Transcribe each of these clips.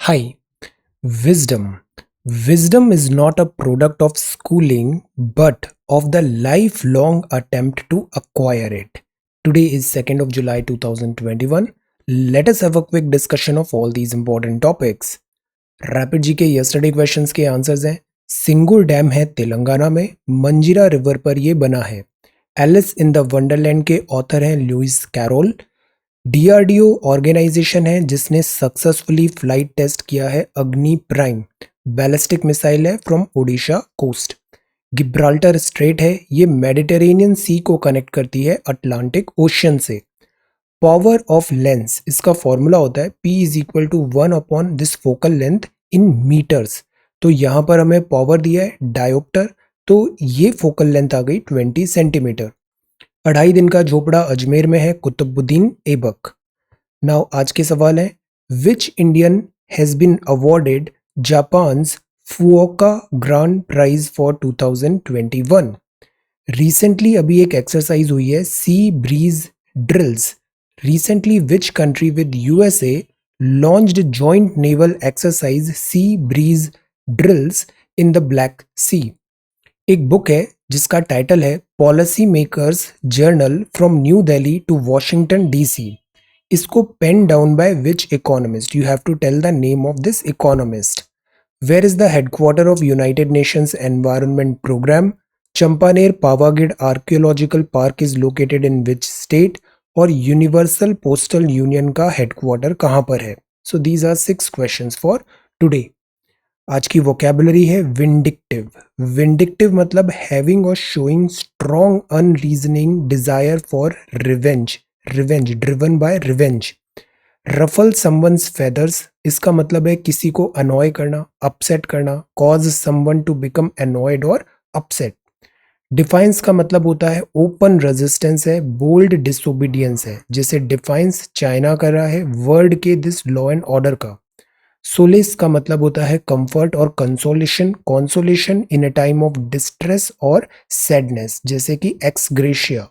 Hi, wisdom. Wisdom is not a product of schooling but of the lifelong attempt to acquire it. Today is 2nd of July 2021. Let us have a quick discussion of all these important topics. Rapid जी के yesterday questions के answers हैं। Singur dam है तेलंगाना में, मंजीरा river पर ये बना है। एलिस इन द वंडरलैंड के ऑथर हैं लुइस कैरोल। डीआरडीओ ऑर्गेनाइजेशन है जिसने सक्सेसफुली फ्लाइट टेस्ट किया है अग्नि प्राइम बैलिस्टिक मिसाइल है from Odisha coast. Gibraltar strait है, ये मेडिटेरेनियन सी को कनेक्ट करती है अटलांटिक ओशियन से। पावर ऑफ लेंस, इसका फॉर्मूला होता है P is equal to 1 upon this focal length in metres. तो यहाँ पर हमें पावर दिया है डायोप्टर, तो ये फोकल लेंथ आ गई 20 सेंटीमीटर। 2.5 दिन का झोपड़ा अजमेर में है कुतुबुद्दीन ऐबक। नाउ आज के सवाल है, which Indian has been awarded Japan's Fukuoka grand prize for 2021। Recently अभी एक एक्सरसाइज हुई है sea breeze drills. Recently which country with USA launched joint naval exercise sea breeze drills in the Black Sea. एक book है जिसका title है policy makers journal from New Delhi to Washington DC. इसको pen down by which economist? You have to tell the name of this economist. Where is the headquarter of United Nations Environment Programme? Champaner Pavagadh archaeological park is located in which state? और Universal Postal Union का headquarter कहाँ पर है? So these are 6 questions for today. आज की vocabulary है vindictive. Vindictive मतलब having or showing strong unreasoning desire for revenge, revenge driven by revenge. Ruffle someone's feathers, इसका मतलब है किसी को अनॉय करना, अपसेट करना, cause someone to become annoyed और अपसेट। डिफाइंस का मतलब होता है ओपन रेजिस्टेंस है, बोल्ड डिसोबीडियंस है, जैसे डिफाइंस चाइना कर रहा है वर्ड के दिस लॉ एंड ऑर्डर का। सोलिस का मतलब होता है कंफर्ट और consolation, consolation in a time of distress और सैडनेस, जैसे कि एक्स ग्रेशिया।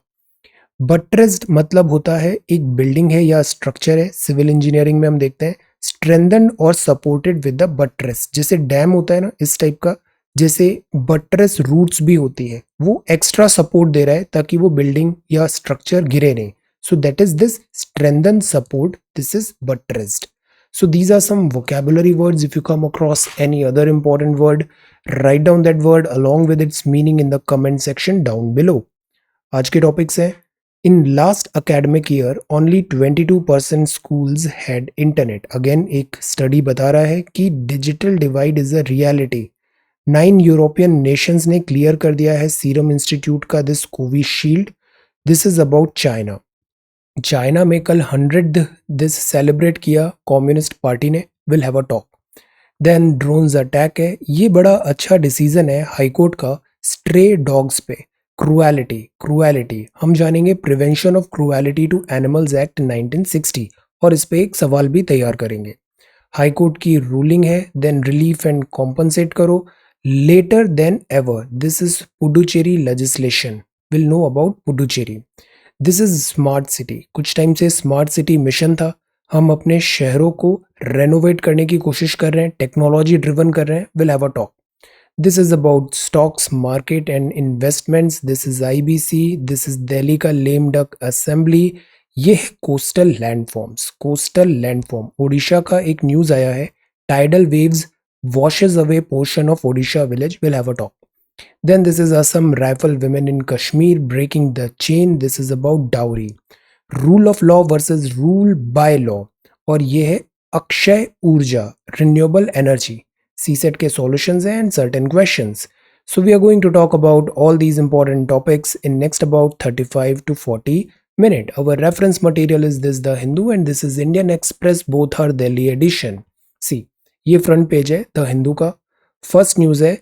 बट्रेस्ड मतलब होता है एक बिल्डिंग है या स्ट्रक्चर है, सिविल इंजीनियरिंग में हम देखते हैं स्ट्रेंथन्ड और सपोर्टेड विद द बट्रेस, जैसे डैम होता है ना इस टाइप का, जैसे बट्रेस रूट्स भी होती है, वो एक्स्ट्रा सपोर्ट दे रहा है ताकि वो बिल्डिंग या स्ट्रक्चर गिरे नहीं। So that is this strengthen support, this is buttressed. So these are some vocabulary words. If you come across any other important word, write down that word along with its meaning in the comment section down below. आज के topics हैं, in last academic year only 22% schools had internet. Again एक study बता रहा है कि digital divide is a reality. 9 European nations ने clear कर दिया है सीरम इंस्टीट्यूट का this Covishield. This is about China. China में कल 100th दिस सेलिब्रेट किया कम्युनिस्ट पार्टी ने, will have a talk. Then drones attack है, ये बड़ा अच्छा डिसीजन है हाईकोर्ट का स्ट्रे डॉग्स पे। क्रूएलिटी, क्रूएलिटी हम जानेंगे prevention of cruelty to animals act 1960 और इस पे एक सवाल भी तैयार करेंगे। हाईकोर्ट की रूलिंग है, देन रिलीफ एंड कॉम्पनसेट करो later than ever, this is Puducherry legislation, will know about Puducherry. This is smart city, कुछ टाइम से स्मार्ट सिटी मिशन था, हम अपने शहरों को रेनोवेट करने की कोशिश कर रहे हैं, टेक्नोलॉजी ड्रिवन कर रहे हैं, will have a talk. This is about stocks market and investments, this is IBC, this is Delhi का लेम डक असेंबली। ये है coastal landforms, coastal landform. Odisha का एक न्यूज आया है, tidal waves washes away portion of Odisha village, will have a talk. Then this is Assam rifle women in Kashmir breaking the chain. This is about dowry. Rule of law versus rule by law. और ये है अक्षय ऊर्जा, renewable energy. CSET के solutions हैं and certain questions. So we are going to talk about all these important topics in next about 35 to 40 minutes. Our reference material is this The Hindu and this is Indian Express, both are Delhi edition. See, ये front page है The Hindu का। First news है,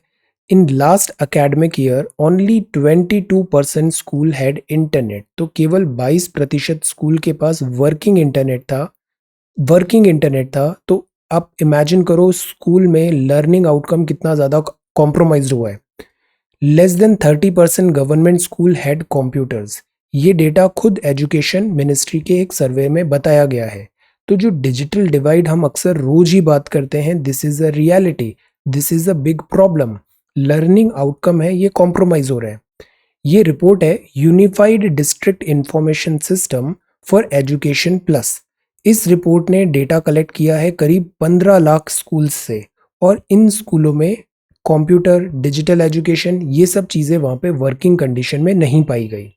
in last academic year only 22% school had internet. तो केवल 22% school के पास working internet था, working internet था। तो आप इमेजिन करो स्कूल में लर्निंग आउटकम कितना ज़्यादा कॉम्प्रोमाइज हुआ है। Less than 30% government school had computers. ये डेटा खुद एजुकेशन मिनिस्ट्री के एक सर्वे में बताया गया है। तो जो डिजिटल डिवाइड हम अक्सर रोज ही बात करते हैं, this is a reality, this is a big problem. Learning outcome है ये कॉम्प्रोमाइज हो रहा है। ये रिपोर्ट है unified district information system for education plus. इस रिपोर्ट ने डेटा कलेक्ट किया है करीब 15 लाख स्कूल्स से, और इन स्कूलों में कंप्यूटर, डिजिटल एजुकेशन, ये सब चीज़ें वहाँ पे वर्किंग कंडीशन में नहीं पाई गई।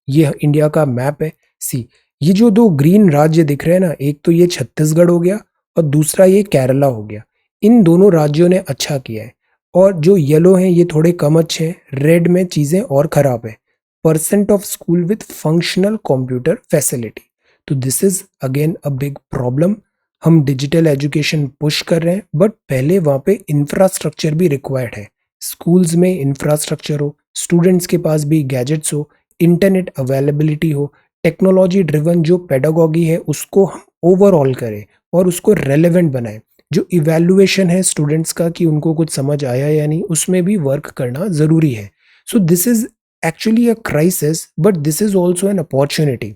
ये इंडिया का मैप है। सी, ये जो दो ग्रीन राज्य दिख रहे हैं ना, एक तो ये छत्तीसगढ़ हो गया और दूसरा ये केरला हो गया। इन दोनों राज्यों ने अच्छा किया है, और जो येलो हैं ये थोड़े कम अच्छे हैं, रेड में चीज़ें और ख़राब है। Percent of school with functional computer facility, तो this is again a big problem. हम डिजिटल एजुकेशन पुश कर रहे हैं, बट पहले वहाँ पे इंफ्रास्ट्रक्चर भी रिक्वायर्ड है। स्कूल्स में इंफ्रास्ट्रक्चर हो, स्टूडेंट्स के पास भी गैजेट्स हो, इंटरनेट अवेलेबिलिटी हो, टेक्नोलॉजी ड्रिवन जो पेडागॉगी है उसको हम ओवरऑल करें और उसको रेलेवेंट बनाएं। जो इवैल्यूएशन है स्टूडेंट्स का कि उनको कुछ समझ आया या नहीं, उसमें भी वर्क करना ज़रूरी है। So this is actually a crisis, but this is also an opportunity.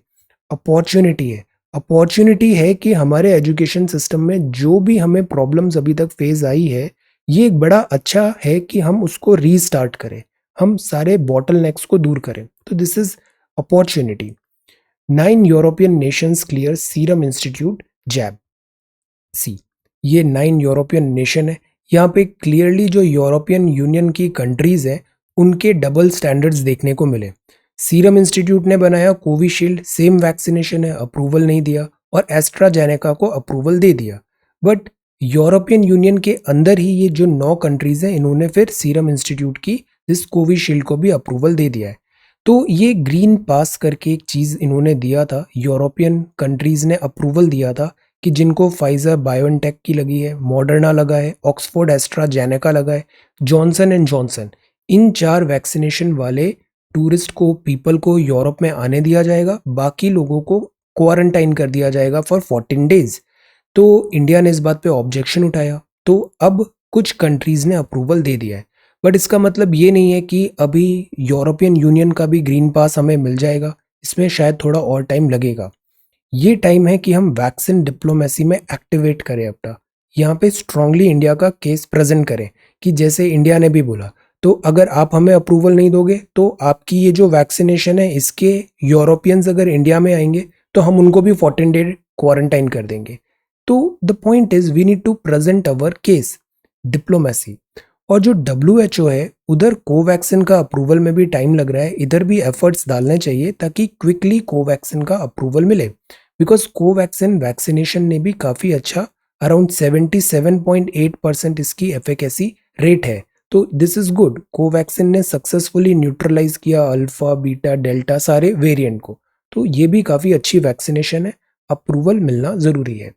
Opportunity है, अपॉर्चुनिटी है कि हमारे एजुकेशन सिस्टम में जो भी हमें प्रॉब्लम्स अभी तक फेस आई है, ये एक बड़ा अच्छा है कि हम उसको रीस्टार्ट करें, हम सारे बॉटल नेक्स को दूर करें। तो this is opportunity. 9 European nations clear Serum Institute jab. See, ये 9 यूरोपियन नेशन है। यहाँ पे क्लियरली जो यूरोपियन यूनियन की कंट्रीज हैं उनके डबल स्टैंडर्ड्स देखने को मिले। सीरम इंस्टीट्यूट ने बनाया कोविशील्ड, सेम वैक्सीनेशन है, अप्रूवल नहीं दिया, और एस्ट्राजेनेका को अप्रूवल दे दिया। बट यूरोपियन यूनियन के अंदर ही ये जो 9 कंट्रीज हैं, इन्होंने फिर सीरम इंस्टीट्यूट की इस कोविशील्ड को भी अप्रूवल दे दिया है। तो ये ग्रीन पास करके एक चीज़ इन्होंने दिया था, यूरोपियन कंट्रीज ने अप्रूवल दिया था कि जिनको फाइजर बायोनटेक की लगी है, मॉडर्ना लगा है, ऑक्सफोर्ड एस्ट्राजेनेका लगा है, Johnson and Johnson, in 4 vaccination वाले टूरिस्ट को, पीपल को यूरोप में आने दिया जाएगा, बाकी लोगों को क्वारंटाइन कर दिया जाएगा फॉर 14 डेज। तो इंडिया ने इस बात पे ऑब्जेक्शन उठाया, तो अब कुछ कंट्रीज ने अप्रूवल दे दिया है। बट इसका मतलब ये नहीं है कि अभी यूरोपियन यूनियन का भी ग्रीन पास हमें मिल जाएगा, इसमें शायद थोड़ा और टाइम लगेगा। ये टाइम है कि हम वैक्सीन डिप्लोमेसी में एक्टिवेट करें अपना, यहाँ पे स्ट्रांगली इंडिया का केस प्रेजेंट करें कि जैसे इंडिया ने भी बोला, तो अगर आप हमें अप्रूवल नहीं दोगे तो आपकी ये जो वैक्सीनेशन है इसके यूरोपियंस अगर इंडिया में आएंगे तो हम उनको भी 14 डे क्वारंटाइन कर देंगे। तो the point is we need to present our case diplomacy. और जो WHO है, उधर कोवैक्सिन का अप्रूवल में भी टाइम लग रहा है, इधर भी एफर्ट्स डालने चाहिए ताकि क्विकली कोवैक्सिन का अप्रूवल मिले। बिकॉज कोवैक्सिन वैक्सीनेशन ने भी काफ़ी अच्छा, अराउंड 77.8% इसकी एफिकेसी रेट है। तो दिस इज गुड, कोवैक्सिन ने सक्सेसफुली न्यूट्रलाइज किया अल्फा, बीटा, डेल्टा सारे वेरिएंट को। तो ये भी काफ़ी अच्छी वैक्सीनेशन है, अप्रूवल मिलना ज़रूरी है।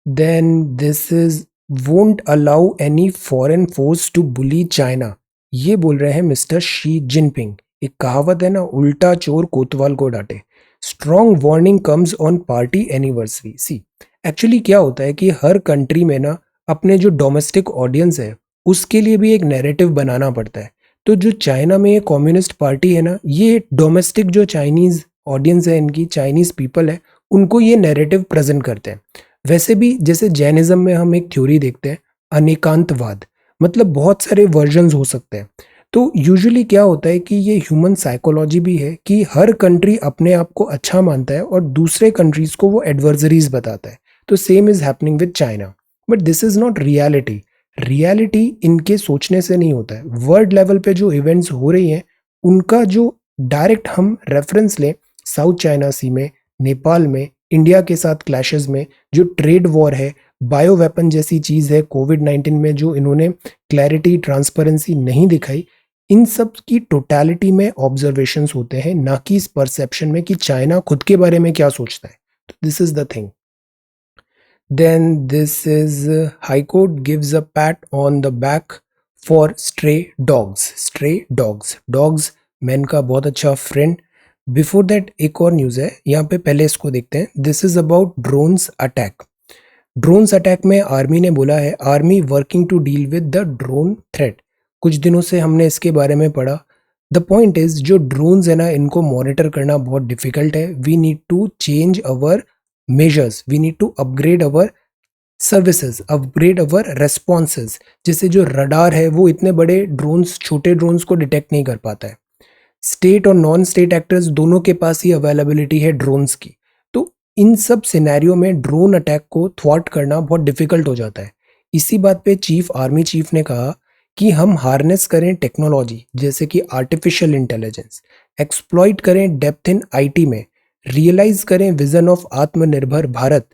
Then this is won't allow any foreign force to bully China, ये बोल रहे हैं मिस्टर शी जिनपिंग। एक कहावत है ना, उल्टा चोर कोतवाल को डांटे। Strong warning comes on party anniversary. See, actually क्या होता है कि हर कंट्री में ना अपने जो डोमेस्टिक ऑडियंस है उसके लिए भी एक नैरेटिव बनाना पड़ता है। तो जो चाइना में ये कम्युनिस्ट पार्टी है ना, ये डोमेस्टिक जो चाइनीज ऑडियंस है, इनकी चाइनीज पीपल है, उनको ये नैरेटिव प्रेजेंट करते हैं। वैसे भी जैसे जैनिज्म में हम एक थ्योरी देखते हैं, अनेकांतवाद, मतलब बहुत सारे वर्जन्स हो सकते हैं। तो यूजुअली क्या होता है कि ये ह्यूमन साइकोलॉजी भी है कि हर कंट्री अपने आप को अच्छा मानता है और दूसरे कंट्रीज को वो एडवर्सरीज बताता है। तो same is happening with China, but this is not reality. Reality इनके सोचने से नहीं होता है। वर्ल्ड लेवल पे जो इवेंट्स हो रही हैं उनका जो डायरेक्ट हम रेफरेंस लें, साउथ चाइना सी में, नेपाल में, इंडिया के साथ क्लैशेस में, जो ट्रेड वॉर है, बायो वेपन जैसी चीज़ है, कोविड-19 में जो इन्होंने क्लैरिटी, ट्रांसपेरेंसी नहीं दिखाई, इन सब की टोटलिटी में ऑब्जर्वेशंस होते हैं, ना कि इस परसेप्शन में कि चाइना खुद के बारे में क्या सोचता है। तो this is the thing. Then this is high court gives a pat on the back for stray dogs. Stray dogs, dogs man का बहुत अच्छा फ्रेंड। बिफोर दैट एक और न्यूज़ है यहाँ पे, पहले इसको देखते हैं। This is about drones attack. ड्रोन्स अटैक में आर्मी ने बोला है, army working to deal with the drone threat. कुछ दिनों से हमने इसके बारे में पढ़ा। द पॉइंट इज जो ड्रोन्स है ना, इनको मॉनिटर करना बहुत डिफिकल्ट है। We need to change our measures, we need to upgrade our services, upgrade our responses. जैसे जो रडार है वो इतने बड़े ड्रोन्स, छोटे ड्रोन्स को डिटेक्ट नहीं कर पाता है। स्टेट और नॉन स्टेट एक्टर्स दोनों के पास ही अवेलेबिलिटी है ड्रोन्स की। तो इन सब सिनेरियो में ड्रोन अटैक को थ्वाट करना बहुत डिफिकल्ट हो जाता है। इसी बात पे चीफ आर्मी चीफ ने कहा कि हम हार्नेस करें टेक्नोलॉजी जैसे कि आर्टिफिशियल इंटेलिजेंस, एक्सप्लॉइट करें डेप्थ इन आईटी में, रियलाइज करें विजन ऑफ आत्मनिर्भर भारत।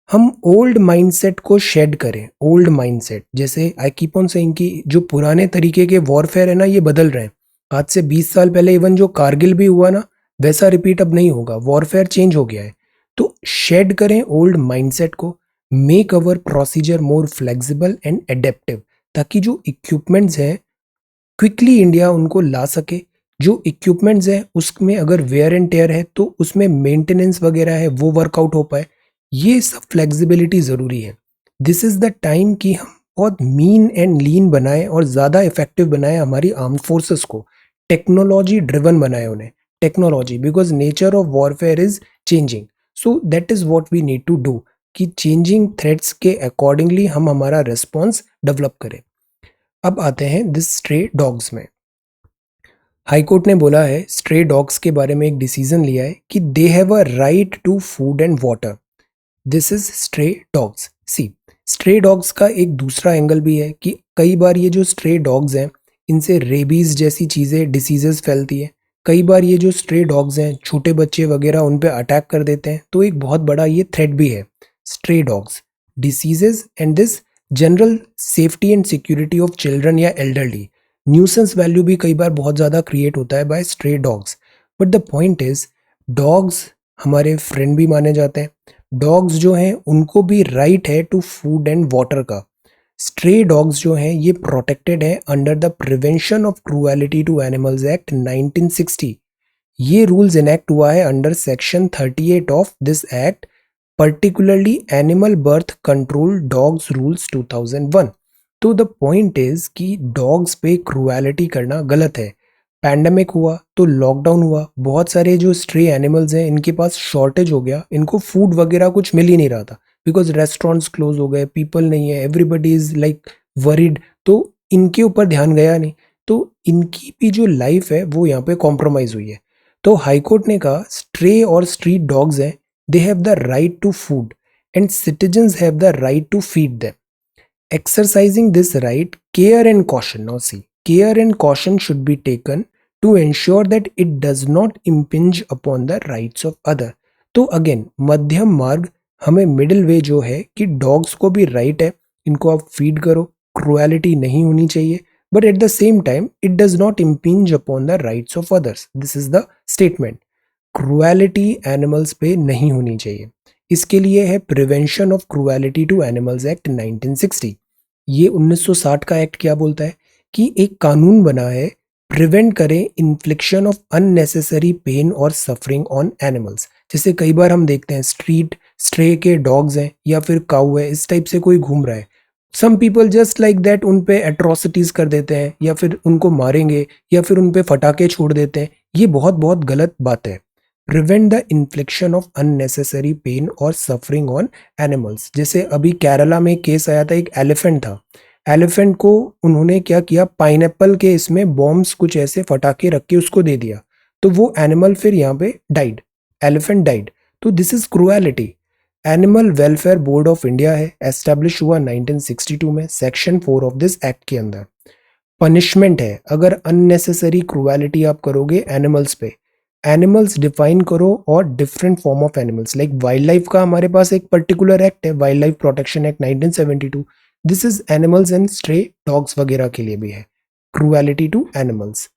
हम ओल्ड माइंडसेट को शेड करें। ओल्ड माइंडसेट जैसे आई कीप ऑन सेइंग कि जो पुराने तरीके के वॉरफेयर है ना, ये बदल रहे हैं। आज से 20 साल पहले इवन जो कारगिल भी हुआ ना, वैसा रिपीट अब नहीं होगा। वॉरफेयर चेंज हो गया है। तो शेड करें ओल्ड माइंडसेट को, make our procedure more flexible and adaptive, ताकि जो इक्विपमेंट्स हैं क्विकली इंडिया उनको ला सके। जो इक्विपमेंट्स है उसमें अगर वेयर एंड टेयर है तो उसमें मेंटेनेंस वगैरह है वो वर्कआउट हो पाए। ये सब फ्लेक्सिबिलिटी ज़रूरी है। दिस इज़ द टाइम कि हम बहुत मीन एंड लीन बनाए और ज़्यादा इफेक्टिव बनाए हमारी आर्म फोर्सेस को, टेक्नोलॉजी ड्रिवन बनाए उन्हें। Technology, because nature of warfare is changing, so that is what we need to do कि चेंजिंग थ्रेट्स के अकॉर्डिंगली हम हमारा रिस्पॉन्स डेवलप करें। अब आते हैं दिस स्ट्रे डॉग्स में। हाईकोर्ट ने बोला है स्ट्रे डॉग्स के बारे में एक डिसीजन लिया है कि they have a right to food and water. This is stray dogs. See, stray dogs का एक दूसरा एंगल भी है कि कई बार ये जो स्ट्रे डॉग्स हैं इनसे रेबीज जैसी चीज़ें, डिसीजेस फैलती है। कई बार ये जो स्ट्रे डॉग्स हैं छोटे बच्चे वगैरह उन पे अटैक कर देते हैं, तो एक बहुत बड़ा ये थ्रेट भी है। Stray dogs, diseases and this general safety and security of children या एल्डरली। न्यूसेंस वैल्यू भी कई बार बहुत ज़्यादा क्रिएट होता है by stray dogs. But the point is dogs हमारे फ्रेंड भी माने जाते हैं। डॉग्स जो हैं उनको भी राइट है टू फूड एंड वाटर का। स्ट्रे डॉग्स जो हैं ये प्रोटेक्टेड है under the prevention of cruelty to animals act 1960। ये रूल्स इनेक्ट हुआ है under section 38 of this act, particularly animal birth control dogs rules 2001। तो द पॉइंट इज कि डॉग्स पे क्रूएलिटी करना गलत है। पैंडेमिक हुआ तो लॉकडाउन हुआ, बहुत सारे जो स्ट्रे एनिमल्स हैं इनके पास शॉर्टेज हो गया, इनको फूड वगैरह कुछ मिल ही नहीं रहा था बिकॉज रेस्टोरेंट्स क्लोज हो गए, पीपल नहीं है, एवरीबडी इज लाइक वरीड। तो इनके ऊपर ध्यान गया नहीं, तो इनकी भी जो लाइफ है वो यहाँ पे कॉम्प्रोमाइज हुई है। तो हाईकोर्ट ने कहा स्ट्रे और स्ट्रीट डॉग्स हैं, they have the right to food and citizens have the right to feed them. Exercising this right, care and caution. Now see, care and caution should be taken to ensure that it does not impinge upon the rights of other. तो again मध्यम मार्ग, हमें middle way जो है कि dogs को भी right है, इनको आप फीड करो, क्रुएलिटी नहीं होनी चाहिए, but at the same time it does not impinge upon the rights of others. This is the statement. Cruelty animals पे नहीं होनी चाहिए। इसके लिए है prevention of cruelty to animals act 1960। ये 1960 का एक्ट क्या बोलता है कि एक कानून बना है प्रिवेंट करें इन्फ्लिक्शन ऑफ अननेसेसरी पेन और सफरिंग ऑन एनिमल्स। जैसे कई बार हम देखते हैं स्ट्रीट स्ट्रे के डॉग्स हैं या फिर काऊ है, इस टाइप से कोई घूम रहा है, some people just like that उन पे एट्रोसिटीज कर देते हैं या फिर उनको मारेंगे या फिर उन पे फटाके छोड़ देते हैं। ये बहुत बहुत गलत बात है। Prevent the infliction of unnecessary pain और सफरिंग ऑन एनिमल्स। जैसे अभी केरला में केस आया था, एक एलिफेंट था, एलिफेंट को उन्होंने क्या किया, पाइनएप्पल के इसमें बॉम्ब्स कुछ ऐसे फटाके रख के उसको दे दिया, तो वो एनिमल फिर यहाँ पे डाइड, एलिफेंट डाइड। तो this is cruelty. Animal welfare board of India है, एस्टेब्लिश हुआ 1962 में, सेक्शन 4 ऑफ दिस एक्ट के अंदर पनिशमेंट है अगर अननेसेसरी क्रूएलिटी आप करोगे एनिमल्स पे। एनिमल्स डिफाइन करो और different form of animals, like wild life का हमारे पास एक पर्टिकुलर एक्ट है, wild life protection act 1972। This is animals and stray dogs वगैरह के लिए भी है क्रूएलिटी टू एनिमल्स।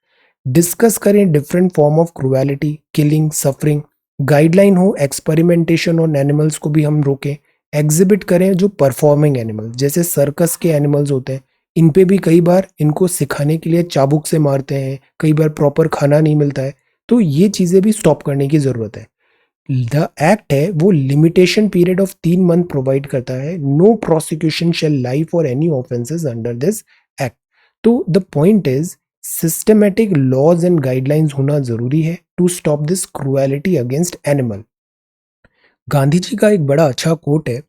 डिस्कस करें different form of cruelty, killing, suffering, guideline हो एक्सपेरिमेंटेशन ऑन एनिमल्स को भी हम रोकें। एग्जिबिट करें जो परफॉर्मिंग एनिमल्स, जैसे सर्कस के एनिमल्स होते हैं, इन पे भी कई बार इनको सिखाने के लिए चाबुक से मारते हैं, कई बार प्रॉपर खाना नहीं मिलता है, तो ये चीज़ें भी स्टॉप करने की ज़रूरत है। द एक्ट है वो limitation period of 3 month provide करता है। No prosecution shall lie for any offences under this act. तो the point is systematic laws and guidelines होना जरूरी है to stop this cruelty against animal. Gandhi ji का एक बड़ा अच्छा कोट है,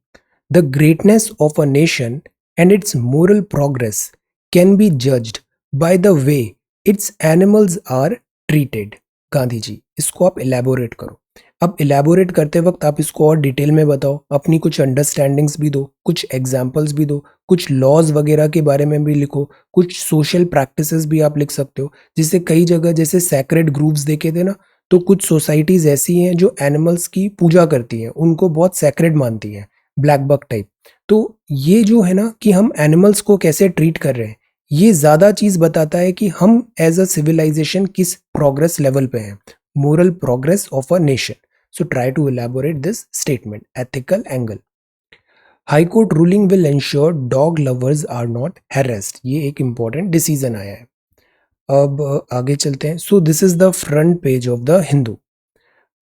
the greatness of a nation and its moral progress can be judged by the way its animals are treated. Gandhi ji, इसको आप इलेबोरेट करो। अब इलेबोरेट करते वक्त आप इसको और डिटेल में बताओ, अपनी कुछ अंडरस्टैंडिंग्स भी दो, कुछ एग्जाम्पल्स भी दो, कुछ लॉज वगैरह के बारे में भी लिखो, कुछ सोशल प्रैक्टिसेस भी आप लिख सकते हो। जिससे कई जगह जैसे सैक्रेड ग्रुप्स देखे थे ना, तो कुछ सोसाइटीज ऐसी हैं जो एनिमल्स की पूजा करती हैं, उनको बहुत सैक्रेड मानती हैं, ब्लैक बक टाइप। तो ये जो है ना कि हम एनिमल्स को कैसे ट्रीट कर रहे हैं, ये ज्यादा चीज बताता है कि हम एज अ सिविलाइजेशन किस प्रोग्रेस लेवल पे हैं, moral progress of a nation. So try to elaborate this statement. Ethical angle, high court ruling will ensure dog lovers are not harassed, ये एक इंपॉर्टेंट डिसीजन आया है। अब आगे चलते हैं। सो this is the front page of the Hindu.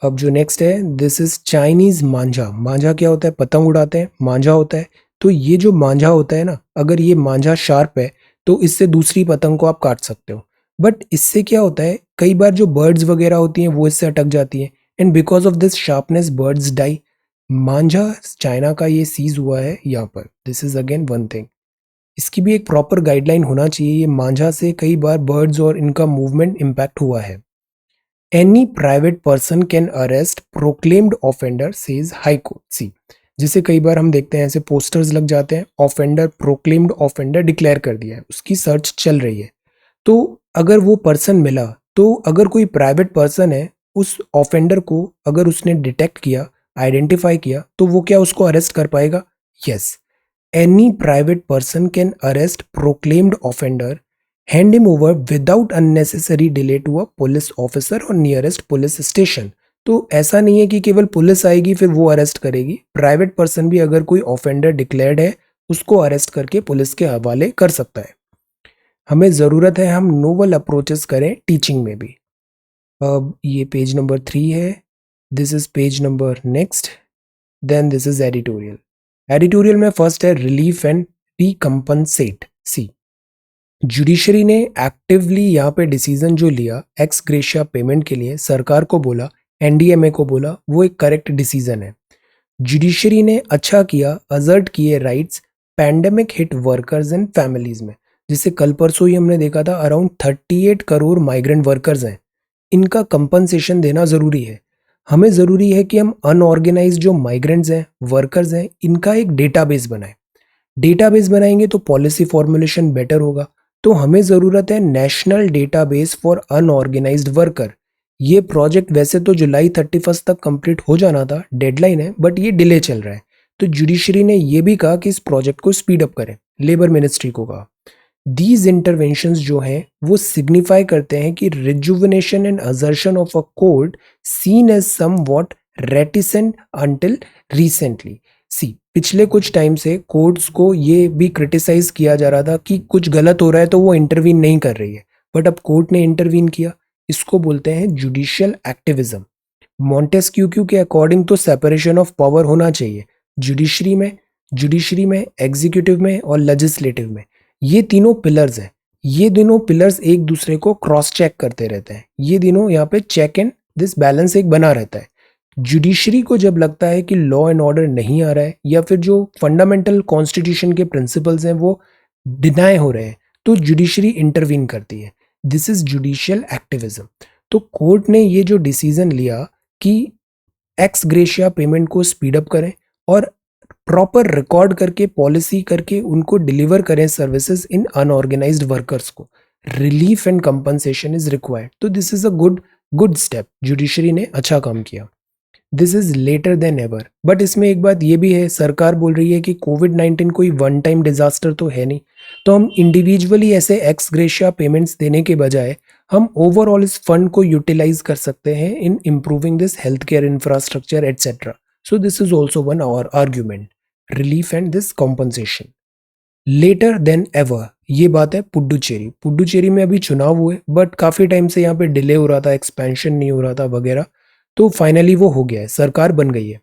अब जो नेक्स्ट है, दिस इज चाइनीज मांझा। मांझा क्या होता है? पतंग उड़ाते हैं, मांझा होता है। तो ये जो मांझा होता है ना, अगर ये मांझा शार्प है तो इससे दूसरी पतंग को आप काट सकते हो। बट इससे क्या होता है, कई बार जो बर्ड्स वगैरह होती हैं वो इससे अटक जाती हैं, and because of this sharpness birds die. मांझा चाइना का ये सीज हुआ है यहाँ पर। This is again one thing, इसकी भी एक प्रॉपर गाइडलाइन होना चाहिए। ये मांझा से कई बार बर्ड्स और इनका मूवमेंट इम्पैक्ट हुआ है। Any private person can arrest proclaimed offender says high court. See, जिसे कई बार हम देखते हैं ऐसे पोस्टर्स लग जाते हैं, ऑफेंडर प्रोक्लेम्ड ऑफेंडर डिक्लेयर कर दिया है, उसकी सर्च चल रही है। तो अगर वो पर्सन मिला, तो अगर कोई प्राइवेट पर्सन है, उस ऑफेंडर को अगर उसने डिटेक्ट किया, आइडेंटिफाई किया, तो वो क्या उसको अरेस्ट कर पाएगा? Yes. Any private person can arrest proclaimed offender, hand him over without unnecessary delay to a police officer और नियरेस्ट पुलिस स्टेशन। तो ऐसा नहीं है कि केवल पुलिस आएगी फिर वो अरेस्ट करेगी, प्राइवेट पर्सन भी अगर कोई ऑफेंडर डिक्लेयर्ड है उसको अरेस्ट करके पुलिस के हवाले कर सकता है। हमें ज़रूरत है हम नोवल अप्रोचेस करें टीचिंग में भी। अब ये पेज नंबर 3 है, this is page number next, then this is editorial. Editorial में फर्स्ट है relief and recompensate. See, judiciary ने एक्टिवली यहाँ पे डिसीजन जो लिया एक्स ग्रेशिया पेमेंट के लिए, सरकार को बोला, एनडीएमए को बोला, वो एक करेक्ट डिसीजन है। जुडिशरी ने अच्छा किया, अजर्ट किए rights pandemic hit workers and families में। जिससे कल परसों ही हमने देखा था अराउंड 38 करोड़ माइग्रेंट वर्कर्स हैं, इनका कंपनसेशन देना ज़रूरी है। हमें ज़रूरी है कि हम अनऑर्गेनाइज जो माइग्रेंट्स हैं, वर्कर्स हैं, इनका एक डेटाबेस बनाएं। डेटाबेस बनाएंगे तो पॉलिसी फॉर्मुलेशन बेटर होगा। तो हमें ज़रूरत है national database for unorganised worker. ये प्रोजेक्ट वैसे तो जुलाई 31 तक कंप्लीट हो जाना था, डेडलाइन है, बट ये डिले चल रहा है। तो जुडिशरी ने ये भी कहा कि इस प्रोजेक्ट को स्पीड अप करें, लेबर मिनिस्ट्री को कहा। दीज इंटरवेंशंस जो हैं वो सिग्निफाई करते हैं कि rejuvenation and assertion of a Quad seen as somewhat reticent until recently. See, पिछले कुछ टाइम से कोर्ट्स को ये भी क्रिटिसाइज किया जा रहा था कि कुछ गलत हो रहा है तो वो इंटरवीन नहीं कर रही है, बट अब कोर्ट ने इंटरवीन किया। इसको बोलते हैं जुडिशियल एक्टिविज्म। मॉन्टेस्क्यू के अकॉर्डिंग तो सेपरेशन ऑफ पावर होना चाहिए जुडिशरी में, एग्जीक्यूटिव में और लेजिस्लेटिव में। ये तीनों पिलर्स हैं। ये दोनों पिलर्स एक दूसरे को क्रॉस चेक करते रहते हैं, ये दोनों यहाँ पे चेक एंड दिस बैलेंस एक बना रहता है। जुडिशरी को जब लगता है कि लॉ एंड ऑर्डर नहीं आ रहा है या फिर जो फंडामेंटल कॉन्स्टिट्यूशन के प्रिंसिपल्स हैं वो डिनाई हो रहे हैं, तो जुडिशरी इंटरवीन करती है। This is judicial activism. तो कोर्ट ने ये जो डिसीजन लिया कि एक्स ग्रेशिया पेमेंट को स्पीड अप करें और प्रॉपर रिकॉर्ड करके पॉलिसी करके उनको डिलीवर करें सर्विसेज इन अनऑर्गेनाइज्ड वर्कर्स को, relief and compensation is required. तो this is a good step, judiciary ने अच्छा काम किया। This is later than ever, but इसमें एक बात ये भी है, सरकार बोल रही है कि कोविड-19 कोई वन टाइम डिजास्टर तो है नहीं, तो हम इंडिविजुअली ऐसे एक्स ग्रेशिया पेमेंट्स देने के बजाय हम ओवरऑल इस फंड को यूटिलाइज कर सकते हैं in improving this health care infrastructure etcetera. So this is also one our argument, relief and this compensation. Later than ever, ये बात है पुडुचेरी। पुडुचेरी में अभी चुनाव हुए बट काफ़ी टाइम से यहाँ पे डिले हो रहा था, एक्सपेंशन नहीं हो रहा था वगैरह, तो फाइनली वो हो गया है, सरकार बन गई है।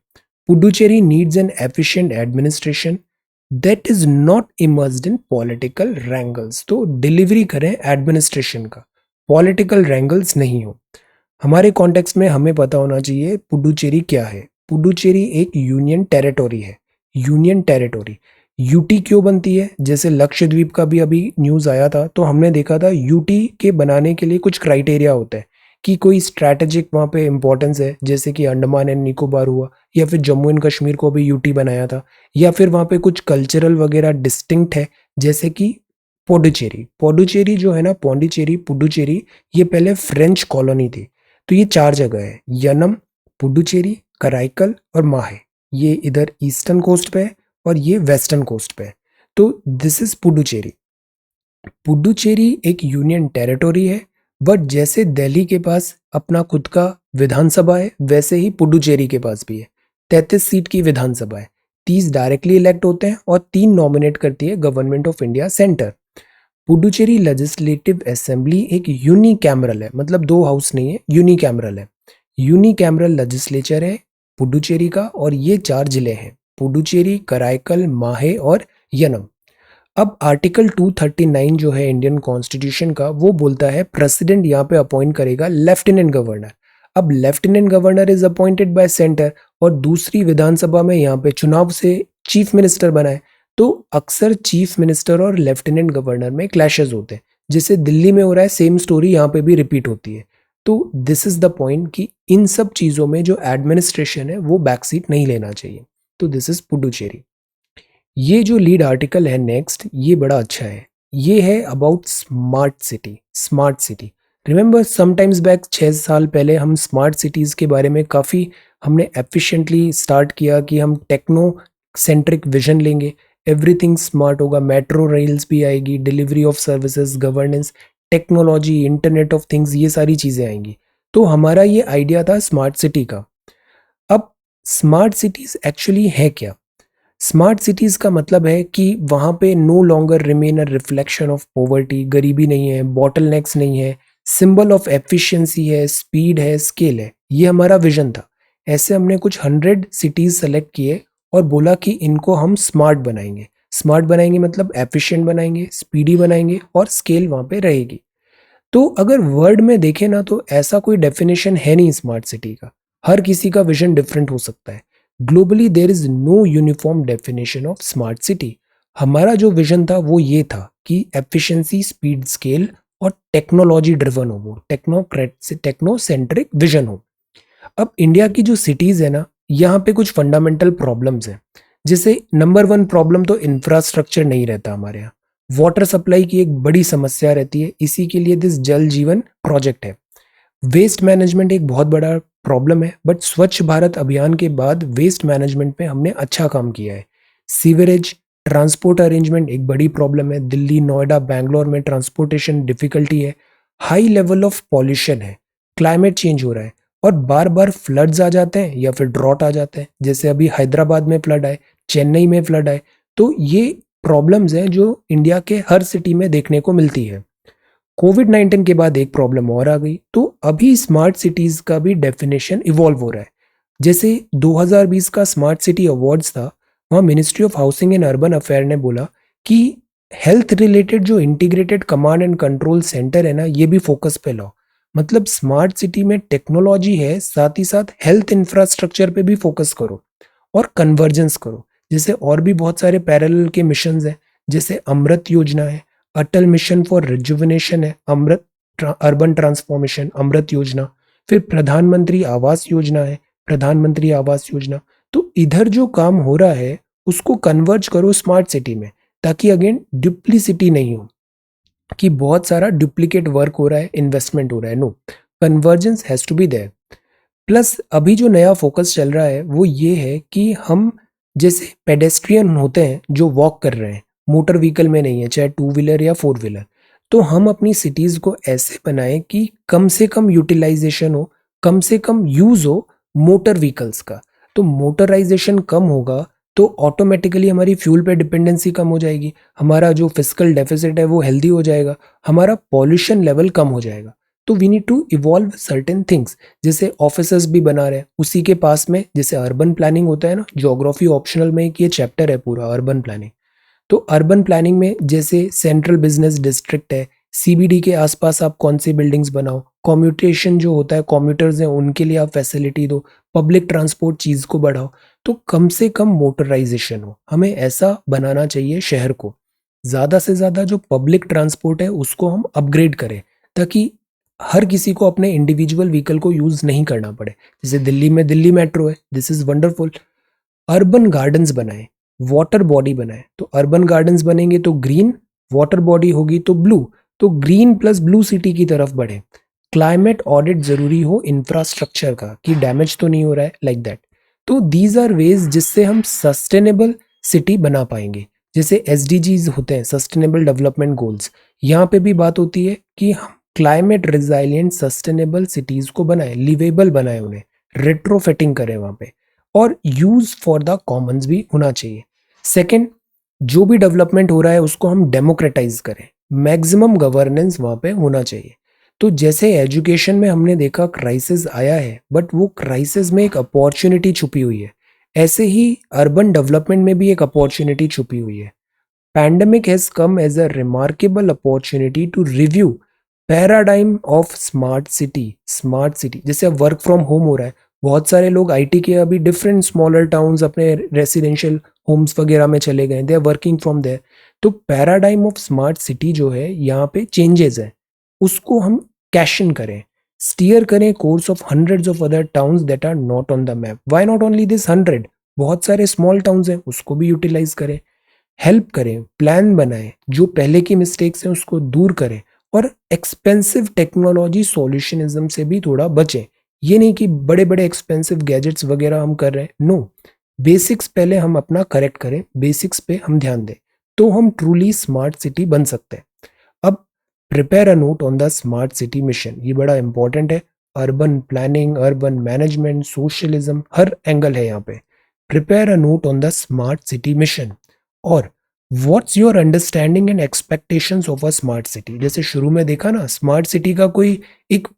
Puducherry needs an efficient administration that is not immersed in political wrangles. तो डिलीवरी करें एडमिनिस्ट्रेशन का, पॉलिटिकल रैंगल्स नहीं हो। हमारे कॉन्टेक्स्ट में हमें पता होना चाहिए पुडुचेरी क्या है। पुडुचेरी एक यूनियन टेरिटोरी है। यूनियन टेरिटोरी यूटी क्यों बनती है? जैसे लक्षद्वीप का भी अभी न्यूज़ आया था, तो हमने देखा था यूटी के बनाने के लिए कुछ क्राइटेरिया होता है कि कोई स्ट्रैटेजिक वहाँ पे इम्पोर्टेंस है, जैसे कि अंडमान एंड निकोबार हुआ, या फिर जम्मू एंड कश्मीर को भी यूटी बनाया था, या फिर वहाँ पे कुछ कल्चरल वगैरह डिस्टिंक्ट है, जैसे कि पुडुचेरी। पुडुचेरी जो है ना, पौंडीचेरी, पुडुचेरी, ये पहले फ्रेंच कॉलोनी थी। तो ये 4 जगह है, यनम, पुडुचेरी, कराईकल और माहे। ये इधर ईस्टर्न कोस्ट पे है और ये वेस्टर्न कोस्ट पे है। तो दिस इज पुडुचेरी। पुडुचेरी एक यूनियन टेरिटोरी है, बट जैसे दिल्ली के पास अपना खुद का विधानसभा है, वैसे ही पुडुचेरी के पास भी है। 33 सीट की विधानसभा है, 30 डायरेक्टली इलेक्ट होते हैं और 3 नॉमिनेट करती है government of India centre. Puducherry legislative assembly एक यूनिकैमरल है, मतलब 2 हाउस नहीं है, यूनिकैमरल है। यूनिकैमरल लेजिस्लेचर है पुडुचेरी का, और ये 4 जिले हैं, पुडुचेरी, कराईकल, माहे और यनम। अब आर्टिकल 239 जो है इंडियन कॉन्स्टिट्यूशन का, वो बोलता है प्रेसिडेंट यहाँ पे अपॉइंट करेगा लेफ्टिनेंट गवर्नर। अब lieutenant governor is appointed by centre, और दूसरी विधानसभा में यहाँ पे चुनाव से चीफ मिनिस्टर बनाए। तो अक्सर चीफ मिनिस्टर और लेफ्टिनेंट गवर्नर में क्लैशेस होते हैं, जैसे दिल्ली में हो रहा है, सेम स्टोरी यहाँ पे भी रिपीट होती है। तो दिस इज द पॉइंट कि इन सब चीज़ों में जो एडमिनिस्ट्रेशन है वो बैकसीट नहीं लेना चाहिए। तो दिस इज पुडुचेरी। ये जो लीड आर्टिकल है नेक्स्ट, ये बड़ा अच्छा है। ये है about smart city. Smart city, remember sometimes back 6 साल पहले हम स्मार्ट सिटीज़ के बारे में काफ़ी हमने एफिशिएंटली स्टार्ट किया कि हम टेक्नो सेंट्रिक विजन लेंगे, एवरीथिंग स्मार्ट होगा, मेट्रो रेल्स भी आएगी, delivery of services, governance, technology, internet of things, ये सारी चीज़ें आएंगी। तो हमारा ये आइडिया था स्मार्ट सिटी का। अब स्मार्ट सिटीज़ एक्चुअली है क्या? स्मार्ट सिटीज़ का मतलब है कि वहाँ पे no longer remain a reflection of poverty, गरीबी नहीं है, बॉटलनेक्स नहीं है, सिंबल ऑफ एफिशिएंसी है, स्पीड है, स्केल है। ये हमारा विजन था। ऐसे हमने कुछ 100 सिटीज़ सेलेक्ट किए और बोला कि इनको हम स्मार्ट बनाएंगे। स्मार्ट बनाएंगे मतलब एफिशिएंट बनाएंगे, स्पीडी बनाएंगे और स्केल वहाँ पे रहेगी। तो अगर वर्ड में देखें ना, तो ऐसा कोई डेफिनेशन है नहीं स्मार्ट सिटी का। हर किसी का विजन डिफरेंट हो सकता है। Globally there is no uniform definition of smart city. हमारा जो विजन था वो ये था कि एफिशिएंसी, स्पीड, स्केल और टेक्नोलॉजी ड्रिवन हो, वो टेक्नो सेंट्रिक विजन हो। अब इंडिया की जो सिटीज है ना, यहाँ पे कुछ फंडामेंटल प्रॉब्लम्स हैं। जैसे नंबर 1 प्रॉब्लम तो इंफ्रास्ट्रक्चर नहीं रहता हमारे यहाँ। वाटर सप्लाई की एक बड़ी समस्या रहती है, इसी के लिए दिस जल जीवन प्रोजेक्ट है। वेस्ट मैनेजमेंट एक बहुत बड़ा प्रॉब्लम है, बट स्वच्छ भारत अभियान के बाद वेस्ट मैनेजमेंट में हमने अच्छा काम किया है। सीवरेज, ट्रांसपोर्ट अरेंजमेंट एक बड़ी प्रॉब्लम है, दिल्ली, नोएडा, बैंगलोर में ट्रांसपोर्टेशन डिफिकल्टी है। हाई लेवल ऑफ पॉल्यूशन है, क्लाइमेट चेंज हो रहा है, और बार बार फ्लड्स आ जाते हैं या फिर ड्रॉट आ जाते हैं, जैसे अभी हैदराबाद में फ्लड आए, चेन्नई में फ्लड आए। तो ये प्रॉब्लम्स हैं जो इंडिया के हर सिटी में देखने को मिलती है। कोविड-19 के बाद एक प्रॉब्लम और आ गई, तो अभी स्मार्ट सिटीज का भी डेफिनेशन इवॉल्व हो रहा है। जैसे 2020 का स्मार्ट सिटी अवार्ड्स था, वहाँ ministry of housing and urban affair ने बोला कि हेल्थ रिलेटेड जो integrated command and control centre है ना, ये भी फोकस पे लाओ। मतलब स्मार्ट सिटी में टेक्नोलॉजी है, साथ ही साथ हेल्थ इंफ्रास्ट्रक्चर पे भी फोकस करो और कन्वर्जेंस करो। जैसे और भी बहुत सारे पैरेलल के मिशंस हैं, जैसे अमृत योजना है, अटल मिशन फॉर रिजुविनेशन है, अमृत अर्बन ट्रांसफॉर्मेशन, अमृत योजना, फिर प्रधानमंत्री आवास योजना है, प्रधानमंत्री आवास योजना। तो इधर जो काम हो रहा है उसको कन्वर्ज करो स्मार्ट सिटी में, ताकि अगेन डुप्लीसिटी नहीं हो कि बहुत सारा डुप्लीकेट वर्क हो रहा है, इन्वेस्टमेंट हो रहा है। No, convergence has to be there. Plus अभी जो नया फोकस चल रहा है वो ये है कि हम जैसे पेडेस्ट्रियन होते हैं जो वॉक कर रहे हैं, मोटर व्हीकल में नहीं है, चाहे 2 व्हीलर या 4 व्हीलर, तो हम अपनी सिटीज़ को ऐसे बनाएं कि कम से कम यूटिलाइजेशन हो, कम से कम यूज़ हो मोटर व्हीकल्स का। तो मोटराइजेशन कम होगा तो ऑटोमेटिकली हमारी फ्यूल पे डिपेंडेंसी कम हो जाएगी, हमारा जो फिजिकल डेफिसिट है वो हेल्दी हो जाएगा, हमारा पॉल्यूशन लेवल कम हो जाएगा। तो we need to evolve certain things. जैसे ऑफिसेस भी बना रहे हैं उसी के पास में, जैसे अर्बन प्लानिंग होता है ना, ज्योग्राफी ऑप्शनल में एक ये चैप्टर है पूरा अर्बन प्लानिंग। तो अर्बन प्लानिंग में जैसे सेंट्रल बिजनेस डिस्ट्रिक्ट है, सीबीडी के आसपास आप कौन सी बिल्डिंग्स बनाओ, कम्यूटेशन जो होता है, कम्यूटर्स हैं उनके लिए आप फैसिलिटी दो, पब्लिक ट्रांसपोर्ट चीज़ को बढ़ाओ, तो कम से कम मोटराइजेशन हो। हमें ऐसा बनाना चाहिए शहर को, ज़्यादा से ज़्यादा जो पब्लिक ट्रांसपोर्ट है उसको हम अपग्रेड करें, ताकि हर किसी को अपने इंडिविजुअल व्हीकल को यूज़ नहीं करना पड़े। जैसे दिल्ली में दिल्ली मेट्रो है, this is wonderful. Urban gardens बनाए, वाटर बॉडी बनाए, तो अर्बन गार्डन्स बनेंगे तो ग्रीन, वाटर बॉडी होगी तो ब्लू, तो ग्रीन प्लस ब्लू सिटी की तरफ बढ़े। क्लाइमेट ऑडिट जरूरी हो इंफ्रास्ट्रक्चर का, कि डैमेज तो नहीं हो रहा है, लाइक दैट। तो दीज आर वेज जिससे हम सस्टेनेबल सिटी बना पाएंगे। जैसे एसडीजीज होते हैं, सस्टेनेबल डेवलपमेंट गोल्स, यहाँ पे भी बात होती है कि हम क्लाइमेट रिजाइलियंट सस्टेनेबल सिटीज को बनाए, लिवेबल बनाए, उन्हें रेट्रोफिटिंग करें वहाँ पे, और यूज फॉर द कॉमन्स भी होना चाहिए। सेकंड, जो भी डेवलपमेंट हो रहा है उसको हम डेमोक्रेटाइज करें, मैक्सिमम गवर्नेंस वहाँ पे होना चाहिए। तो जैसे एजुकेशन में हमने देखा क्राइसिस आया है, बट वो क्राइसिस में एक अपॉर्चुनिटी छुपी हुई है, ऐसे ही अर्बन डेवलपमेंट में भी एक अपॉर्चुनिटी छुपी हुई है। Pandemic has come as a remarkable opportunity to review paradigm of smart city. Smart city जैसे अब वर्क फ्रॉम होम हो रहा है, बहुत सारे लोग आईटी के अभी डिफरेंट स्मॉलर टाउन्स अपने रेसिडेंशियल होम्स वगैरह में चले गए, they are working from there. तो पैराडाइम ऑफ स्मार्ट सिटी जो है, यहाँ पे चेंजेस है, उसको हम कैश इन करें, स्टीयर करें course of hundreds of other towns that are not on the map. Why not only this 100, बहुत सारे स्मॉल टाउन्स हैं, उसको भी यूटिलाइज करें, हेल्प करें, प्लान बनाएं, जो पहले की मिस्टेक्स हैं उसको दूर करें, और एक्सपेंसिव टेक्नोलॉजी सॉल्यूशनिज्म से भी थोड़ा बचें। ये नहीं कि बड़े बड़े एक्सपेंसिव गैजेट्स वगैरह हम कर रहे हैं, नो, बेसिक्स पहले हम अपना करेक्ट करें, बेसिक्स पे हम ध्यान दें, तो हम ट्रूली स्मार्ट सिटी बन सकते हैं। अब prepare a note on the smart city mission, ये बड़ा इंपॉर्टेंट है। Urban planning, urban management, socialism, हर एंगल है यहाँ पे। Prepare a note on the smart city mission, और what's your understanding and expectations of a smart city. जैसे शुरू में देखा ना, स्मार्ट सिटी का कोई एक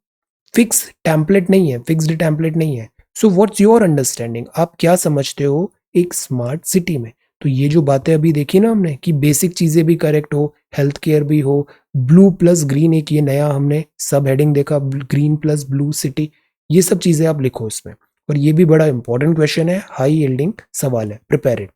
फिक्स टेम्पलेट नहीं है, फिक्स्ड टेम्पलेट नहीं है। सो व्हाट्स योर अंडरस्टैंडिंग, आप क्या समझते हो एक स्मार्ट सिटी में। तो ये जो बातें अभी देखी ना हमने, कि बेसिक चीजें भी करेक्ट हो, हेल्थ केयर भी हो, ब्लू प्लस ग्रीन, एक ये नया हमने सब हेडिंग देखा, ग्रीन प्लस ब्लू सिटी, ये सब चीजें आप लिखो इसमें। और ये भी बड़ा इंपॉर्टेंट क्वेश्चन है, हाई यील्डिंग सवाल है, prepare it.